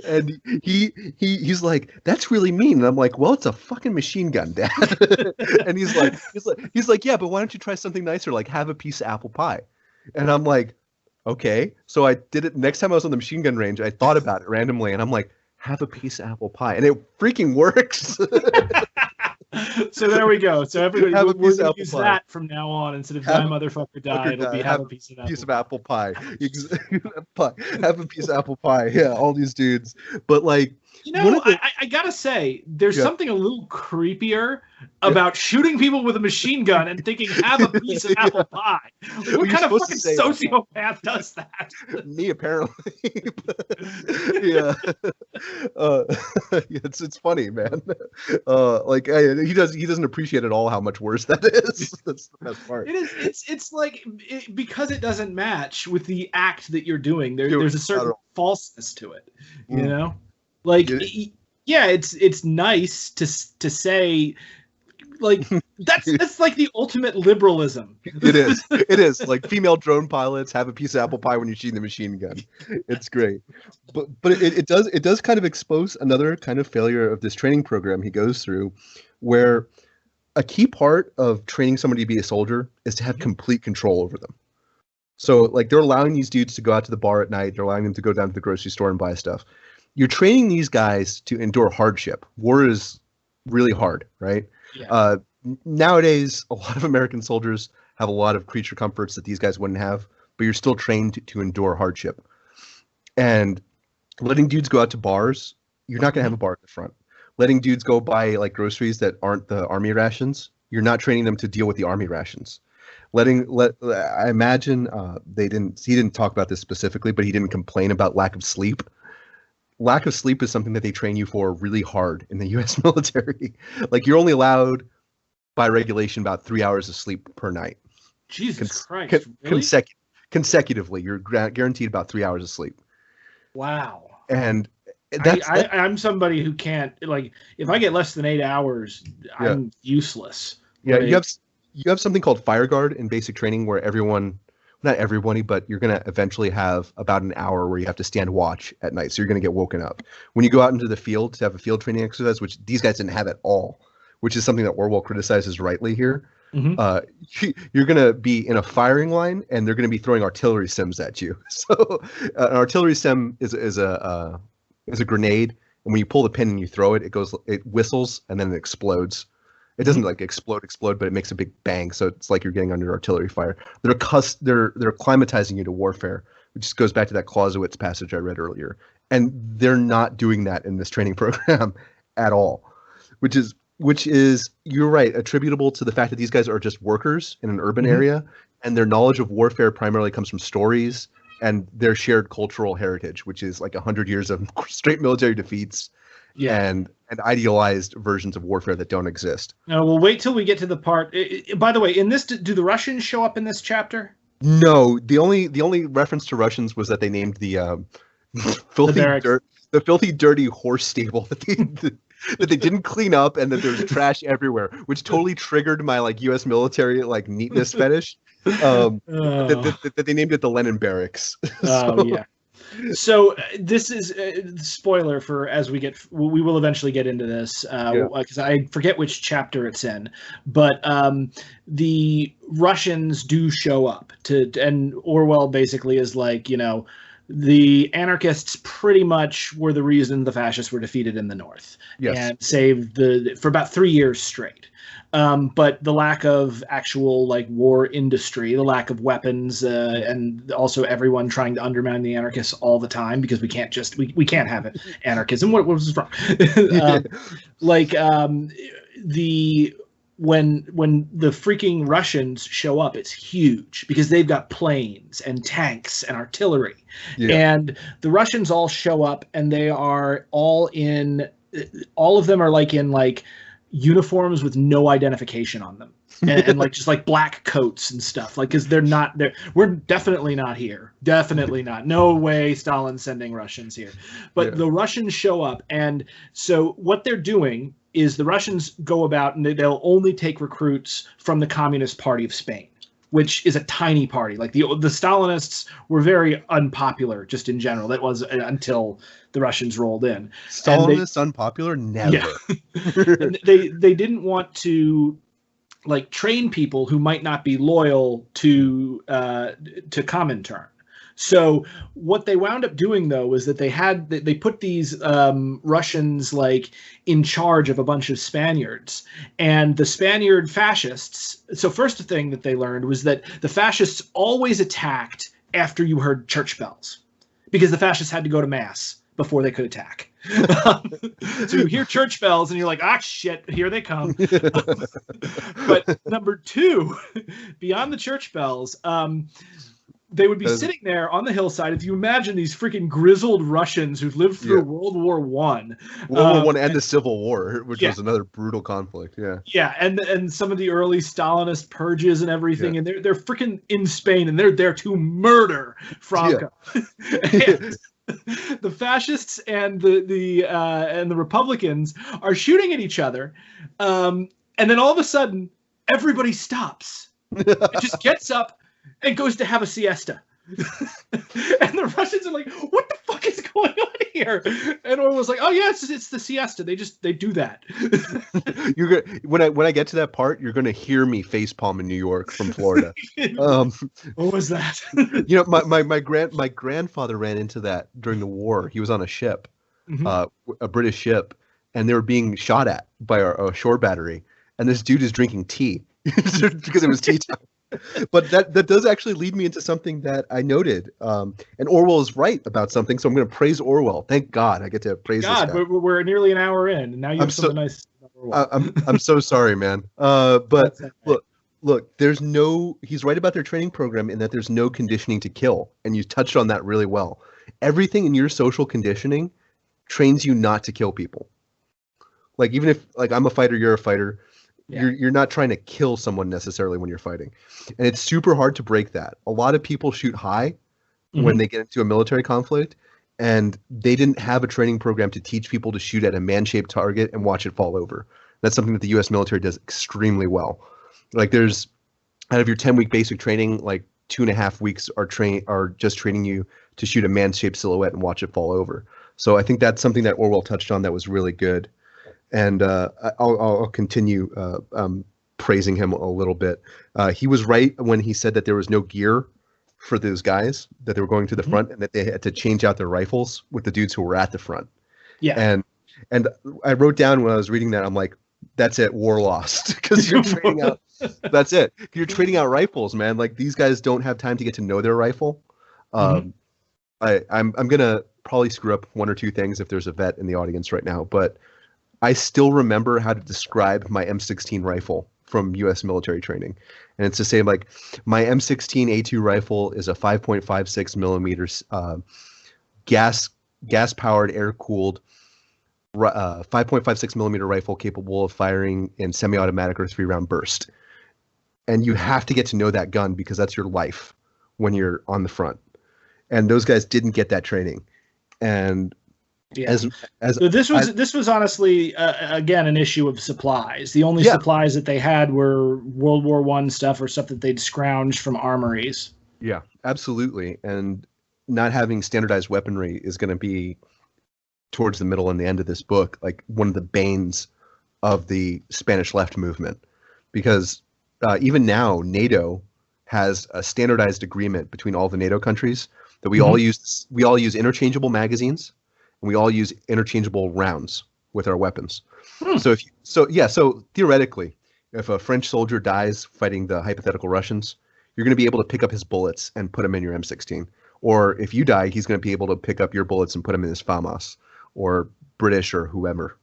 and he's like, that's really mean. And I'm like, well, it's a fucking machine gun, Dad. And he's like, yeah, but why don't you try something nicer, like have a piece of apple pie? And I'm like, okay. So I did it. Next time I was on the machine gun range, I thought about it randomly, and I'm like, have a piece of apple pie, and it freaking works.
So there we go. So everybody,
Have a
we're
piece of
going to
apple
use
pie.
that from now on. Instead of die, motherfucker, die, it'll be have a piece of apple
pie. Have a piece of apple pie. Yeah, all these dudes. But like,
you know, I gotta say, there's something a little creepier about shooting people with a machine gun and thinking, have a piece of apple pie. What kind of fucking sociopath does that?
Me, apparently. Yeah. It's funny, man. Like he doesn't appreciate at all how much worse that is. That's the best part.
It is. It's like because it doesn't match with the act that you're doing. There's a certain falseness to it. You know. Like, yeah, it's nice to say, like, that's like the ultimate liberalism.
It is like female drone pilots have a piece of apple pie when you're shooting the machine gun. It's great, but it does kind of expose another kind of failure of this training program he goes through, where a key part of training somebody to be a soldier is to have complete control over them. So like they're allowing these dudes to go out to the bar at night. They're allowing them to go down to the grocery store and buy stuff. You're training these guys to endure hardship. War is really hard, right? Yeah. Nowadays, a lot of American soldiers have a lot of creature comforts that these guys wouldn't have, but you're still trained to endure hardship. And letting dudes go out to bars, you're not going to have a bar at the front. Letting dudes go buy like groceries that aren't the army rations, you're not training them to deal with the army rations. I imagine he didn't talk about this specifically, but he didn't complain about lack of sleep. Lack of sleep is something that they train you for really hard in the U.S. military. Like you're only allowed by regulation about 3 hours of sleep per night.
Jesus Christ! Really?
Consecutively, you're guaranteed about 3 hours of sleep.
Wow.
And
I'm somebody who can't, like, if I get less than 8 hours, I'm useless.
Yeah, right? You have something called fire guard in basic training where not everybody, but you're going to eventually have about an hour where you have to stand watch at night. So you're going to get woken up. When you go out into the field to have a field training exercise, which these guys didn't have at all, which is something that Orwell criticizes rightly here. Mm-hmm. You're going to be in a firing line and they're going to be throwing artillery sims at you. So an artillery sim is a grenade. And when you pull the pin and you throw it, it whistles and then it explodes. It doesn't like explode, but it makes a big bang. So it's like you're getting under artillery fire. They're acclimatizing you to warfare, which just goes back to that Clausewitz passage I read earlier. And they're not doing that in this training program at all, which is, you're right, attributable to the fact that these guys are just workers in an urban area, and their knowledge of warfare primarily comes from stories and their shared cultural heritage, which is like 100 years of straight military defeats. Yeah. And idealized versions of warfare that don't exist.
No, we'll wait till we get to the part. By the way, in this, do the Russians show up in this chapter?
No, the only reference to Russians was that they named the filthy, dirty horse stable that they didn't clean up, and that there's trash everywhere, which totally triggered my like U.S. military like neatness fetish. That they named it the Lenin Barracks.
Yeah. So this is spoiler for as we will eventually get into this because I forget which chapter it's in, but the Russians do show up and Orwell basically is like, you know, the anarchists pretty much were the reason the fascists were defeated in the North and saved for about 3 years straight. But the lack of actual like war industry, the lack of weapons, and also everyone trying to undermine the anarchists all the time because we can't have it. Anarchism. What was wrong? When the freaking Russians show up, it's huge because they've got planes and tanks and artillery. Yeah. And the Russians all show up and they are all of them are like in like uniforms with no identification on them. And like just like black coats and stuff, like, because they're not there. We're definitely not here. Definitely not. No way Stalin's sending Russians here. But the Russians show up, and so what they're doing is the Russians go about and they'll only take recruits from the Communist Party of Spain, which is a tiny party. Like the Stalinists were very unpopular just in general. That was until the Russians rolled in.
Stalinists unpopular? Never.
Yeah. And they didn't want to like train people who might not be loyal to Comintern. So what they wound up doing, though, was that they put these Russians like in charge of a bunch of Spaniards, and the Spaniard fascists. So first thing that they learned was that the fascists always attacked after you heard church bells, because the fascists had to go to mass before they could attack. So you hear church bells and you're like, ah, shit, here they come. But number two, beyond the church bells, they would be sitting there on the hillside. If you imagine these freaking grizzled Russians who've lived through World War I.
World War I and the Civil War, which was another brutal conflict. Yeah. Yeah,
and some of the early Stalinist purges and everything, and they're freaking in Spain, and they're there to murder Franco. Yeah. The fascists and the Republicans are shooting at each other, and then all of a sudden, everybody stops. It just gets up and goes to have a siesta. And the Russians are like, what the fuck is going on here? And Orwell was like, oh yeah, it's the siesta. They do that.
You're gonna when I get to that part, you're gonna hear me facepalm in New York from Florida.
What was that?
You know, my grandfather ran into that during the war. He was on a ship, a British ship, and they were being shot at by a shore battery. And this dude is drinking tea because it was tea time. But that does actually lead me into something that I noted. And Orwell is right about something, so I'm going to praise Orwell. Thank God I get to praise this guy.
We're nearly an hour in, and now you have something nice about Orwell.
I'm so sorry, man. But look, he's right about their training program in that there's no conditioning to kill, and you touched on that really well. Everything in your social conditioning trains you not to kill people. Like, even if, like, I'm a fighter, you're a fighter, you're not trying to kill someone necessarily when you're fighting. And it's super hard to break that. A lot of people shoot high when they get into a military conflict, and they didn't have a training program to teach people to shoot at a man-shaped target and watch it fall over. That's something that the U.S. military does extremely well. Like, there's, out of your 10-week basic training, like 2.5 weeks are just training you to shoot a man-shaped silhouette and watch it fall over. So I think that's something that Orwell touched on that was really good. And I'll continue praising him a little bit. He was right when he said that there was no gear for those guys, that they were going to the front, and that they had to change out their rifles with the dudes who were at the front. Yeah. And I wrote down when I was reading that, I'm like, that's it, war lost, because you're trading out. That's it. You're trading out rifles, man. Like, these guys don't have time to get to know their rifle. I'm gonna probably screw up one or two things if there's a vet in the audience right now, but I still remember how to describe my M16 rifle from U.S. military training. And it's the same, like, my M16A2 rifle is a 5.56 millimeters gas-powered, air-cooled 5.56 millimeter rifle capable of firing in semi-automatic or 3-round burst. And you have to get to know that gun because that's your life when you're on the front. And those guys didn't get that training. And
so this was honestly again an issue of supplies. The only supplies that they had were World War I stuff or stuff that they'd scrounged from armories.
Yeah, absolutely. And not having standardized weaponry is going to be, towards the middle and the end of this book, like one of the banes of the Spanish left movement, because even now NATO has a standardized agreement between all the NATO countries that we all use interchangeable magazines. And we all use interchangeable rounds with our weapons. So theoretically, if a French soldier dies fighting the hypothetical Russians, you're going to be able to pick up his bullets and put them in your M16. Or if you die, he's going to be able to pick up your bullets and put them in his FAMAS or British or whoever.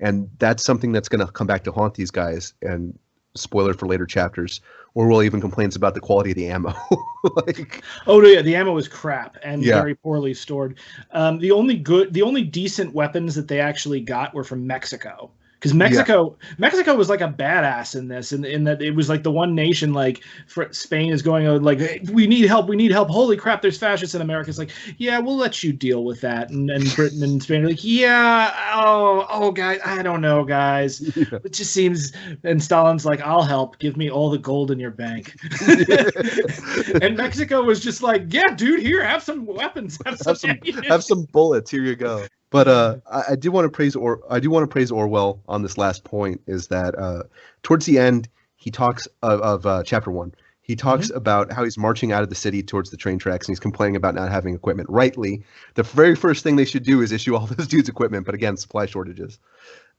And that's something that's going to come back to haunt these guys. And spoiler for later chapters, Orwell even complains about the quality of the ammo.
The ammo was crap and very poorly stored. The only decent weapons that they actually got were from Mexico, Because Mexico was like a badass in this, in that it was like the one nation, like Spain is going like, hey, we need help. Holy crap, there's fascists in America. It's like, yeah, we'll let you deal with that. And Britain and Spain are like, yeah, oh, guys, I don't know, guys. Yeah. It just seems. And Stalin's like, I'll help. Give me all the gold in your bank. And Mexico was just like, yeah, dude, here, have some weapons,
have some bullets. Here you go. But I do want to praise Orwell on this last point. Is that towards the end he talks of chapter 1. He talks about how he's marching out of the city towards the train tracks, and he's complaining about not having equipment. Rightly, the very first thing they should do is issue all those dudes equipment. But again, supply shortages,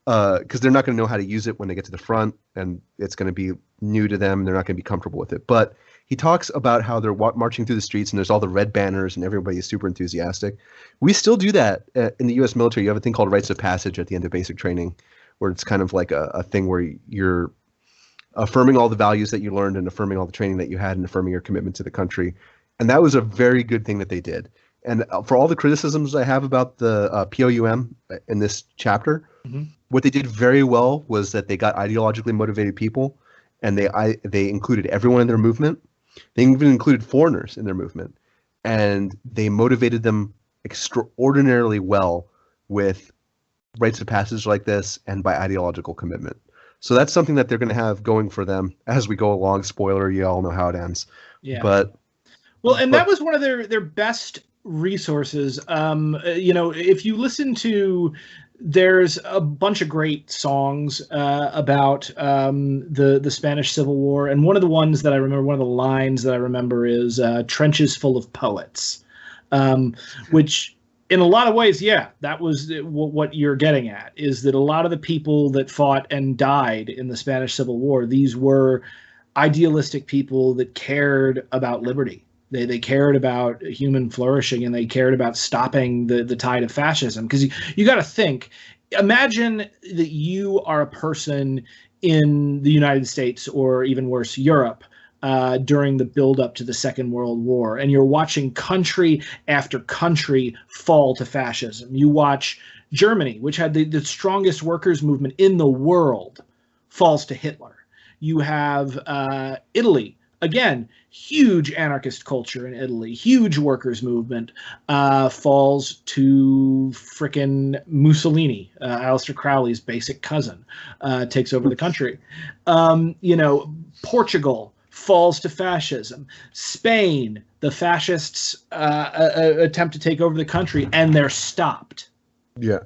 because they're not going to know how to use it when they get to the front, and it's going to be new to them. They're not going to be comfortable with it. But he talks about how they're marching through the streets and there's all the red banners and everybody is super enthusiastic. We still do that in the U.S. military. You have a thing called rites of passage at the end of basic training, where it's kind of like a thing where you're affirming all the values that you learned and affirming all the training that you had and affirming your commitment to the country. And that was a very good thing that they did. And for all the criticisms I have about the POUM in this chapter, what they did very well was that they got ideologically motivated people, and they included everyone in their movement. They even included foreigners in their movement, and they motivated them extraordinarily well with rites of passage like this and by ideological commitment. So that's something that they're going to have going for them as we go along. Spoiler, you all know how it ends. Yeah. But
that was one of their best resources. If you listen to, there's a bunch of great songs about the Spanish Civil War, and one of the ones that I remember, one of the lines that I remember is "Trenches full of poets," which, in a lot of ways, yeah, that was what you're getting at, is that a lot of the people that fought and died in the Spanish Civil War, these were idealistic people that cared about liberty. They cared about human flourishing, and they cared about stopping the tide of fascism. Because you got to think, imagine that you are a person in the United States, or even worse, Europe, during the buildup to the Second World War, and you're watching country after country fall to fascism. You watch Germany, which had the strongest workers' movement in the world, falls to Hitler. You have Italy. Again, huge anarchist culture in Italy, huge workers' movement, falls to frickin' Mussolini, Aleister Crowley's basic cousin, takes over the country. Portugal falls to fascism. Spain, the fascists attempt to take over the country, and they're stopped.
Yeah.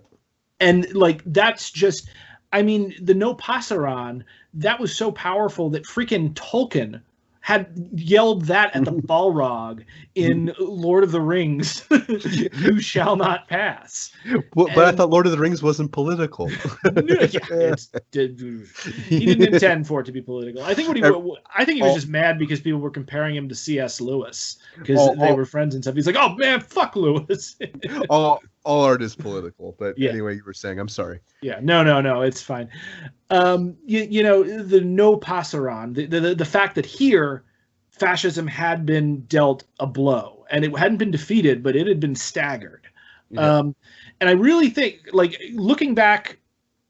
And that's just, the no pasaran, that was so powerful that freaking Tolkien had yelled that at the Balrog in Lord of the Rings, "You shall not pass."
But I thought Lord of the Rings wasn't political.
He didn't intend for it to be political. I think he was just mad because people were comparing him to C.S. Lewis because they were friends and stuff. He's like, "Oh man, fuck Lewis."
all art is political, but anyway, you were saying. I'm sorry.
Yeah, no, it's fine. The no pasaran, the fact that here fascism had been dealt a blow, and it hadn't been defeated, but it had been staggered. Yeah. And I really think, looking back,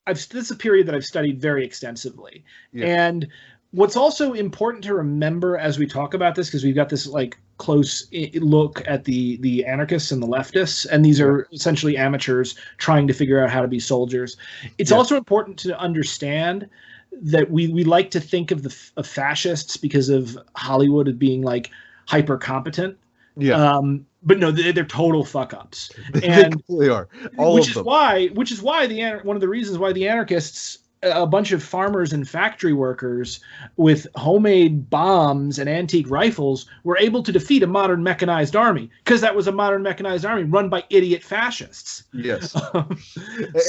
this is a period that I've studied very extensively. Yeah. And what's also important to remember as we talk about this, because we've got this close look at the anarchists and the leftists, and these are essentially amateurs trying to figure out how to be soldiers. It's also important to understand that we like to think of of fascists because of Hollywood as being hyper competent. Yeah. But no, they're total fuck ups. And
they are.
Which is why one of the reasons why the anarchists, a bunch of farmers and factory workers with homemade bombs and antique rifles, were able to defeat a modern mechanized army, because that was a modern mechanized army run by idiot fascists.
Yes,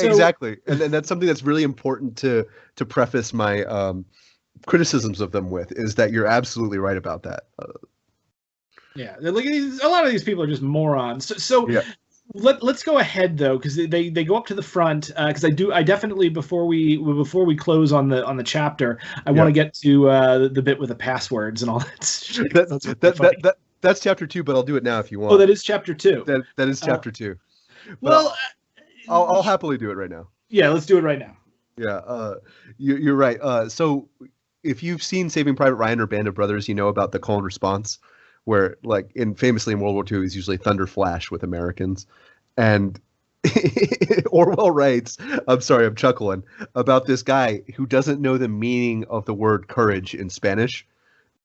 exactly. And that's something that's really important to preface my criticisms of them with, is that you're absolutely right about that.
Yeah, a lot of these people are just morons. So yeah. Let's go ahead though, because they go up to the front. Because I definitely, before we close on the chapter, I want to get to the bit with the passwords and all that shit.
That's chapter 2, but I'll do it now if you want.
Oh, that is chapter 2.
That is chapter 2.
Well,
I'll happily do it right now.
Yeah, let's do it right now.
Yeah, you're right. So if you've seen Saving Private Ryan or Band of Brothers, you know about the call and response, where like famously in World War II, is usually Thunder Flash with Americans, and Orwell writes, I'm sorry, I'm chuckling about this guy who doesn't know the meaning of the word courage in Spanish,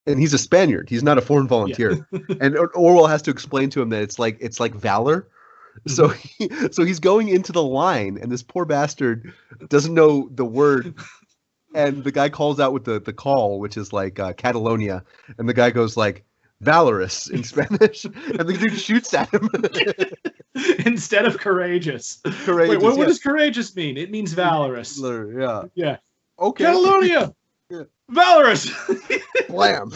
and he's a Spaniard. He's not a foreign volunteer, and Orwell has to explain to him that it's like valor. So he's going into the line, and this poor bastard doesn't know the word, and the guy calls out with the call, which is like Catalonia, and the guy goes like valorous in Spanish, and the dude shoots at him
instead of courageous.
Courageous.
Wait, what does courageous mean? It means valorous.
Yeah.
Yeah.
Okay.
Catalonia.
Yeah.
Valorous.
Blam.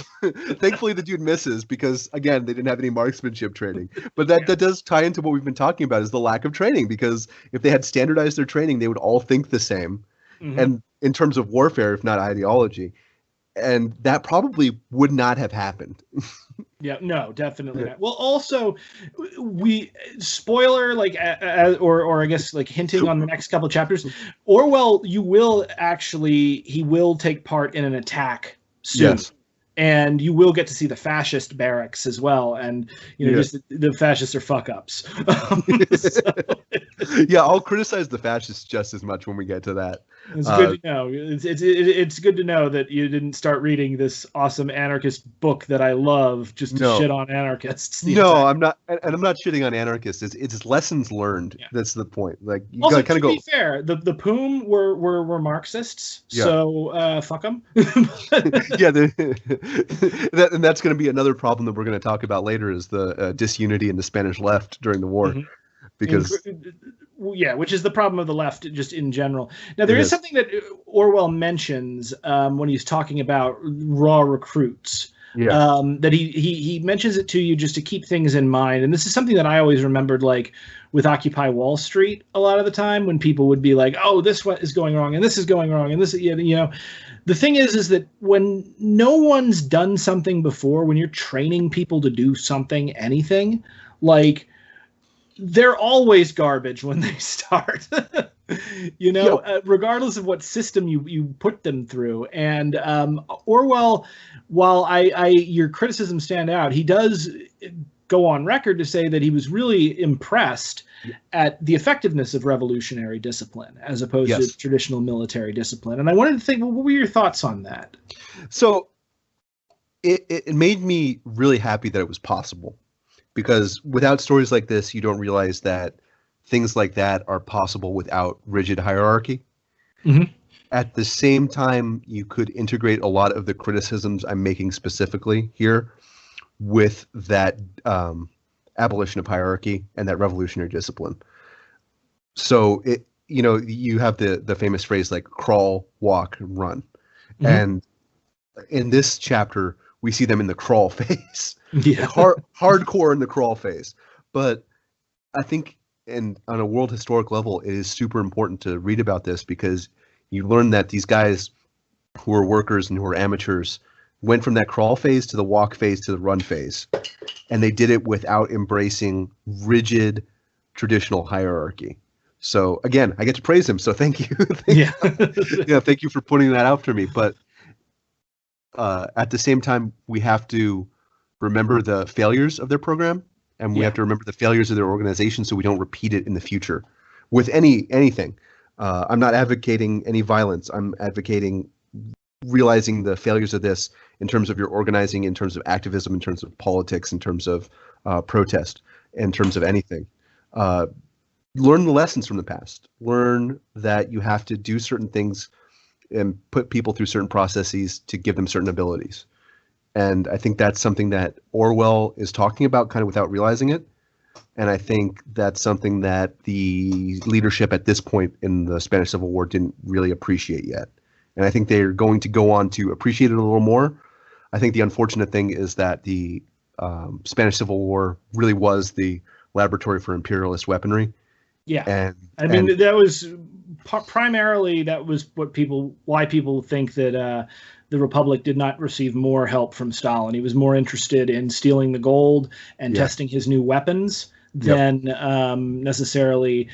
Thankfully, the dude misses because, again, they didn't have any marksmanship training. But that does tie into what we've been talking about, is the lack of training. Because if they had standardized their training, they would all think the same. Mm-hmm. And in terms of warfare, if not ideology, and that probably would not have happened.
Yeah, no, definitely not. Well, also, spoiler, like, or I guess like hinting on the next couple of chapters, Orwell, he will take part in an attack soon. Yes. And you will get to see the fascist barracks as well, and just the fascists are fuck ups.
Yeah, I'll criticize the fascists just as much when we get to that.
It's good to know. It's good to know that you didn't start reading this awesome anarchist book that I love just to shit on anarchists.
No, I'm not, and I'm not shitting on anarchists. It's lessons learned. Yeah. That's the point. Like, you
also,
kind of
be fair, the Poom were Marxists, so fuck them.
Yeah, and that's going to be another problem that we're going to talk about later, is the disunity in the Spanish left during the war. Mm-hmm. Because
which is the problem of the left just in general. Now, there is something that Orwell mentions when he's talking about raw recruits. Yeah. That he mentions it to you just to keep things in mind. And this is something that I always remembered, like with Occupy Wall Street a lot of the time, when people would be like, oh, this is going wrong and this is going wrong and this, the thing is that when no one's done something before, when you're training people to do something, anything, like, they're always garbage when they start, regardless of what system you put them through. And Orwell, while your criticisms stand out, he does go on record to say that he was really impressed at the effectiveness of revolutionary discipline as opposed to traditional military discipline. And I wanted to think, well, what were your thoughts on that?
So it made me really happy that it was possible. Because without stories like this, you don't realize that things like that are possible without rigid hierarchy. Mm-hmm. At the same time, you could integrate a lot of the criticisms I'm making specifically here with that abolition of hierarchy and that revolutionary discipline. So you have the famous phrase like crawl, walk, run. Mm-hmm. And in this chapter, we see them in the crawl phase. Yeah. Hardcore in the crawl phase. But I think on a world historic level, it is super important to read about this, because you learn that these guys who are workers and who are amateurs went from that crawl phase to the walk phase to the run phase. And they did it without embracing rigid traditional hierarchy. So again, I get to praise him. So thank you. Thank you for pointing that out for me. But at the same time, we have to remember the failures of their program, and we have to remember the failures of their organization so we don't repeat it in the future with anything. I'm not advocating any violence. I'm advocating realizing the failures of this in terms of your organizing, in terms of activism, in terms of politics, in terms of protest, in terms of anything. Learn the lessons from the past. Learn that you have to do certain things and put people through certain processes to give them certain abilities. And I think that's something that Orwell is talking about kind of without realizing it. And I think that's something that the leadership at this point in the Spanish Civil War didn't really appreciate yet. And I think they're going to go on to appreciate it a little more. I think the unfortunate thing is that the Spanish Civil War really was the laboratory for imperialist weaponry. Yeah. And
I mean, that was primarily why people think that the Republic did not receive more help from Stalin. He was more interested in stealing the gold and testing his new weapons than necessarily,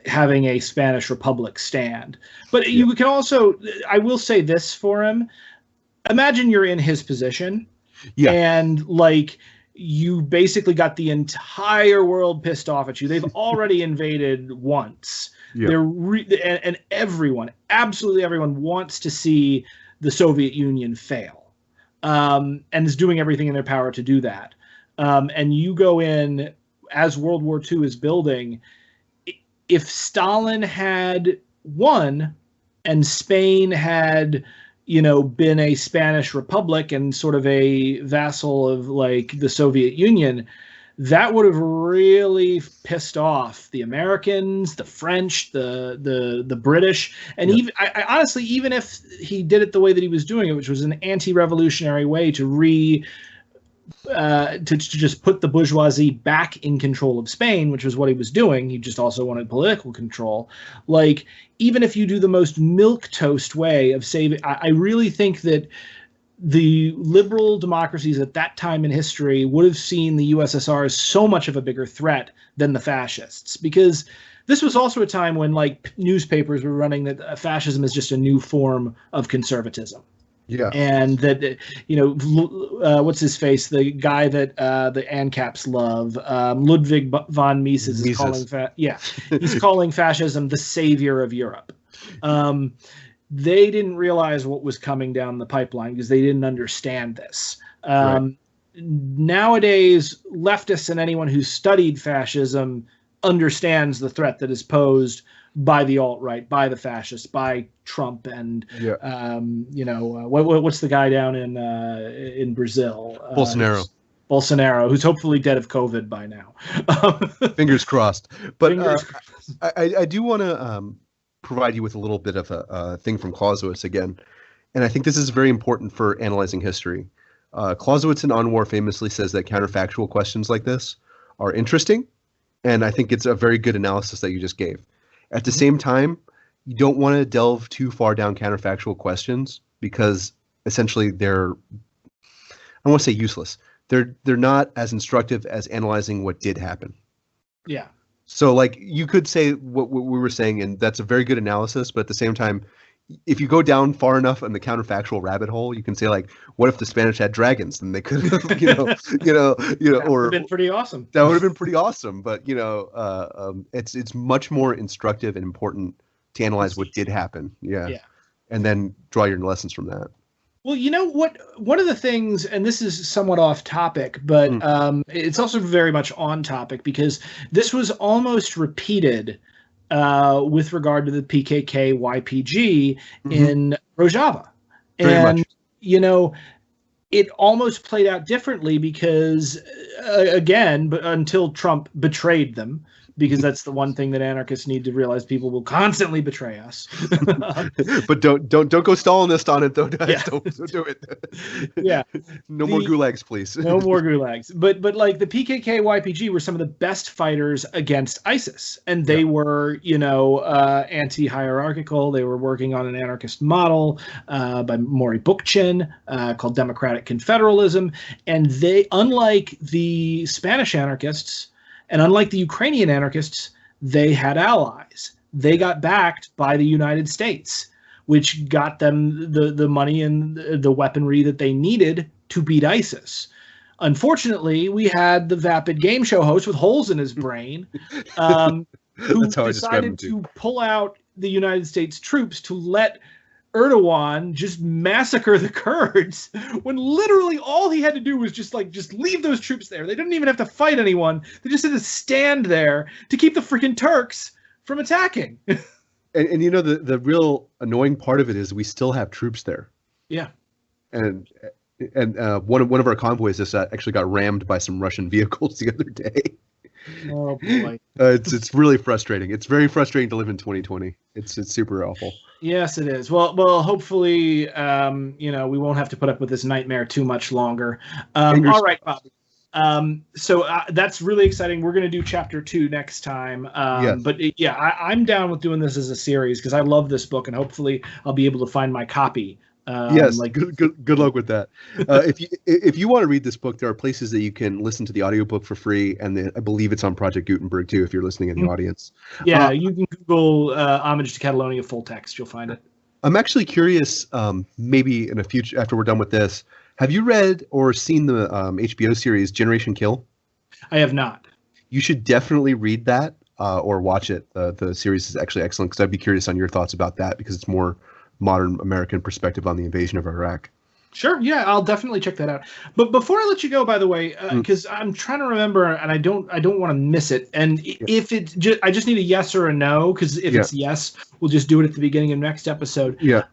having a Spanish Republic stand. But you can also, I will say this for him. Imagine you're in his position, and like you basically got the entire world pissed off at you. They've already invaded once. They're and everyone, absolutely everyone, wants to see the Soviet Union fail, and is doing everything in their power to do that. And you go in as World War II is building. If Stalin had won and Spain had, been a Spanish republic and sort of a vassal of like the Soviet Union, that would have really pissed off the Americans, the French, the British, and even I honestly, even if he did it the way that he was doing it, which was an anti-revolutionary way to to just put the bourgeoisie back in control of Spain, which was what he was doing. He just also wanted political control. Like, even if you do the most milquetoast way of saving, I really think that the liberal democracies at that time in history would have seen the USSR as so much of a bigger threat than the fascists, because this was also a time when like newspapers were running that fascism is just a new form of conservatism. Yeah, and that what's his face? The guy that the ANCAPs love, Ludwig von Mises, is calling he's calling fascism the savior of Europe. They didn't realize what was coming down the pipeline because they didn't understand this. Nowadays, leftists and anyone who's studied fascism understands the threat that is posed by the alt-right, by the fascists, by Trump, and what's the guy down in Brazil? Bolsonaro, who's hopefully dead of COVID by now.
Fingers crossed. But I do want to provide you with a little bit of a thing from Clausewitz again, and I think this is very important for analyzing history. Clausewitz in On War famously says that counterfactual questions like this are interesting, and I think it's a very good analysis that you just gave. At the same time, you don't want to delve too far down counterfactual questions because essentially they're, I don't want to say useless. They're not as instructive as analyzing what did happen.
Yeah.
So like you could say what we were saying, and that's a very good analysis, but at the same time, if you go down far enough in the counterfactual rabbit hole, you can say like, what if the Spanish had dragons? Then they could have, that would
have been pretty awesome.
That would have been pretty awesome. But it's much more instructive and important to analyze what did happen. Yeah. And then draw your lessons from that.
Well, you know what? One of the things, and this is somewhat off topic, but it's also very much on topic because this was almost repeated with regard to the PKK YPG in Rojava. And, it almost played out differently because, again, but until Trump betrayed them, because that's the one thing that anarchists need to realize: people will constantly betray us.
But don't go Stalinist on it, though, guys. Yeah. Don't do it.
Yeah.
No more gulags, please.
No more gulags. But like the PKK YPG were some of the best fighters against ISIS, and they were anti-hierarchical. They were working on an anarchist model by Maury Bookchin called Democratic Confederalism, and they, unlike the Spanish anarchists, and unlike the Ukrainian anarchists, they had allies. They got backed by the United States, which got them the money and the weaponry that they needed to beat ISIS. Unfortunately, we had the vapid game show host with holes in his brain who decided to pull out the United States troops to let Erdogan just massacre the Kurds, when literally all he had to do was just leave those troops there. They didn't even have to fight anyone. They just had to stand there to keep the freaking Turks from attacking.
And the real annoying part of it is we still have troops there.
Yeah.
And one of our convoys just actually got rammed by some Russian vehicles the other day.
Oh boy.
It's really frustrating. It's very frustrating to live in 2020. It's super awful.
Yes, it is. Well, hopefully, we won't have to put up with this nightmare too much longer. All right, Bobby. So that's really exciting. We're going to do chapter 2 next time. Yes. But I'm down with doing this as a series because I love this book, and hopefully I'll be able to find my copy
Yes, good luck with that. If you want to read this book, there are places that you can listen to the audiobook for free, and I believe it's on Project Gutenberg too. If you're listening in the audience,
yeah, you can Google Homage to Catalonia full text. You'll find it.
I'm actually curious. Maybe in a future, after we're done with this, have you read or seen the HBO series Generation Kill?
I have not.
You should definitely read that or watch it. The series is actually excellent because I'd be curious on your thoughts about that because it's more modern American perspective on the invasion of Iraq.
Sure. Yeah, I'll definitely check that out. But before I let you go, by the way, because I'm trying to remember, and I don't want to miss it. And if it, I just need a yes or a no, because if it's yes, we'll just do it at the beginning of next episode.
Yeah.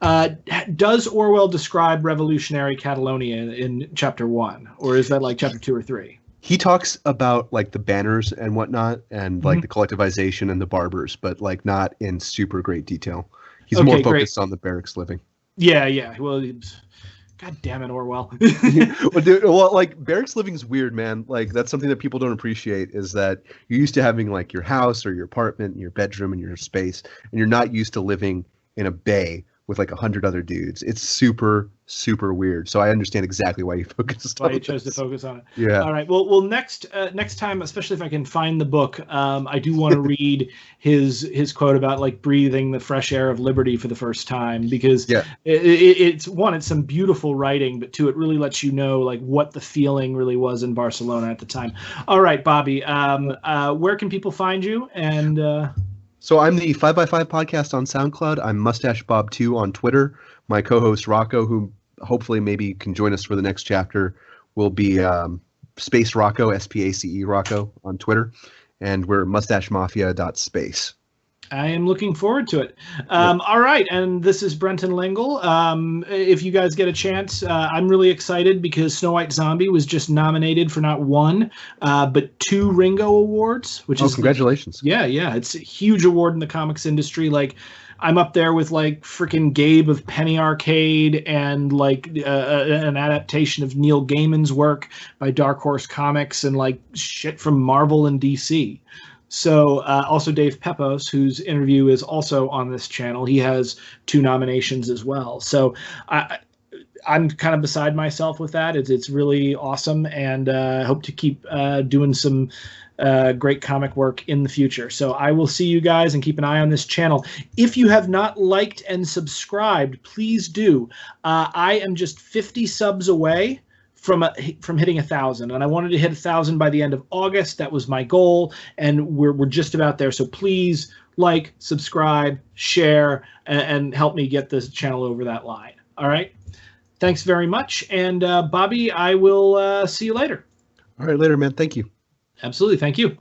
Does Orwell describe revolutionary Catalonia in chapter 1, or is that like chapter 2 or 3?
He talks about like the banners and whatnot, and like the collectivization and the barbers, but like not in super great detail. He's more focused on the barracks living.
Yeah. Well, God damn it, Orwell.
well, like barracks living is weird, man. Like that's something that people don't appreciate is that you're used to having like your house or your apartment and your bedroom and your space, and you're not used to living in a bay with like 100 other dudes. It's super, super weird. So I understand exactly why you focused on it. Why you
chose to focus on it.
Yeah.
All right. Well, next time, especially if I can find the book, I do want to read his quote about like breathing the fresh air of liberty for the first time, because it's some beautiful writing, but two, it really lets you know like what the feeling really was in Barcelona at the time. All right, Bobby, where can people find you? And
So I'm the 5x5 podcast on SoundCloud. I'm Mustache Bob 2 on Twitter. My co-host Rocco, who hopefully maybe can join us for the next chapter, will be Space Rocco, SPACE Rocco on Twitter. And we're mustachemafia.space.
I am looking forward to it. All right, and this is Brenton Lengel. If you guys get a chance, I'm really excited because Snow White Zombie was just nominated for not 1, but 2 Ringo Awards, which is
congratulations.
Yeah, it's a huge award in the comics industry. Like, I'm up there with like freaking Gabe of Penny Arcade and like an adaptation of Neil Gaiman's work by Dark Horse Comics and like shit from Marvel and DC. So also Dave Pepos, whose interview is also on this channel, he has 2 nominations as well. So I'm kind of beside myself with that. It's really awesome, and I hope to keep doing some great comic work in the future. So I will see you guys, and keep an eye on this channel. If you have not liked and subscribed, please do. I am just 50 subs away from hitting 1,000, and I wanted to hit 1,000 by the end of August. That was my goal, and we're just about there. So please like, subscribe, share, and help me get this channel over that line. All right, thanks very much, and Bobby, I will see you later.
All right, later, man. Thank you.
Absolutely, thank you.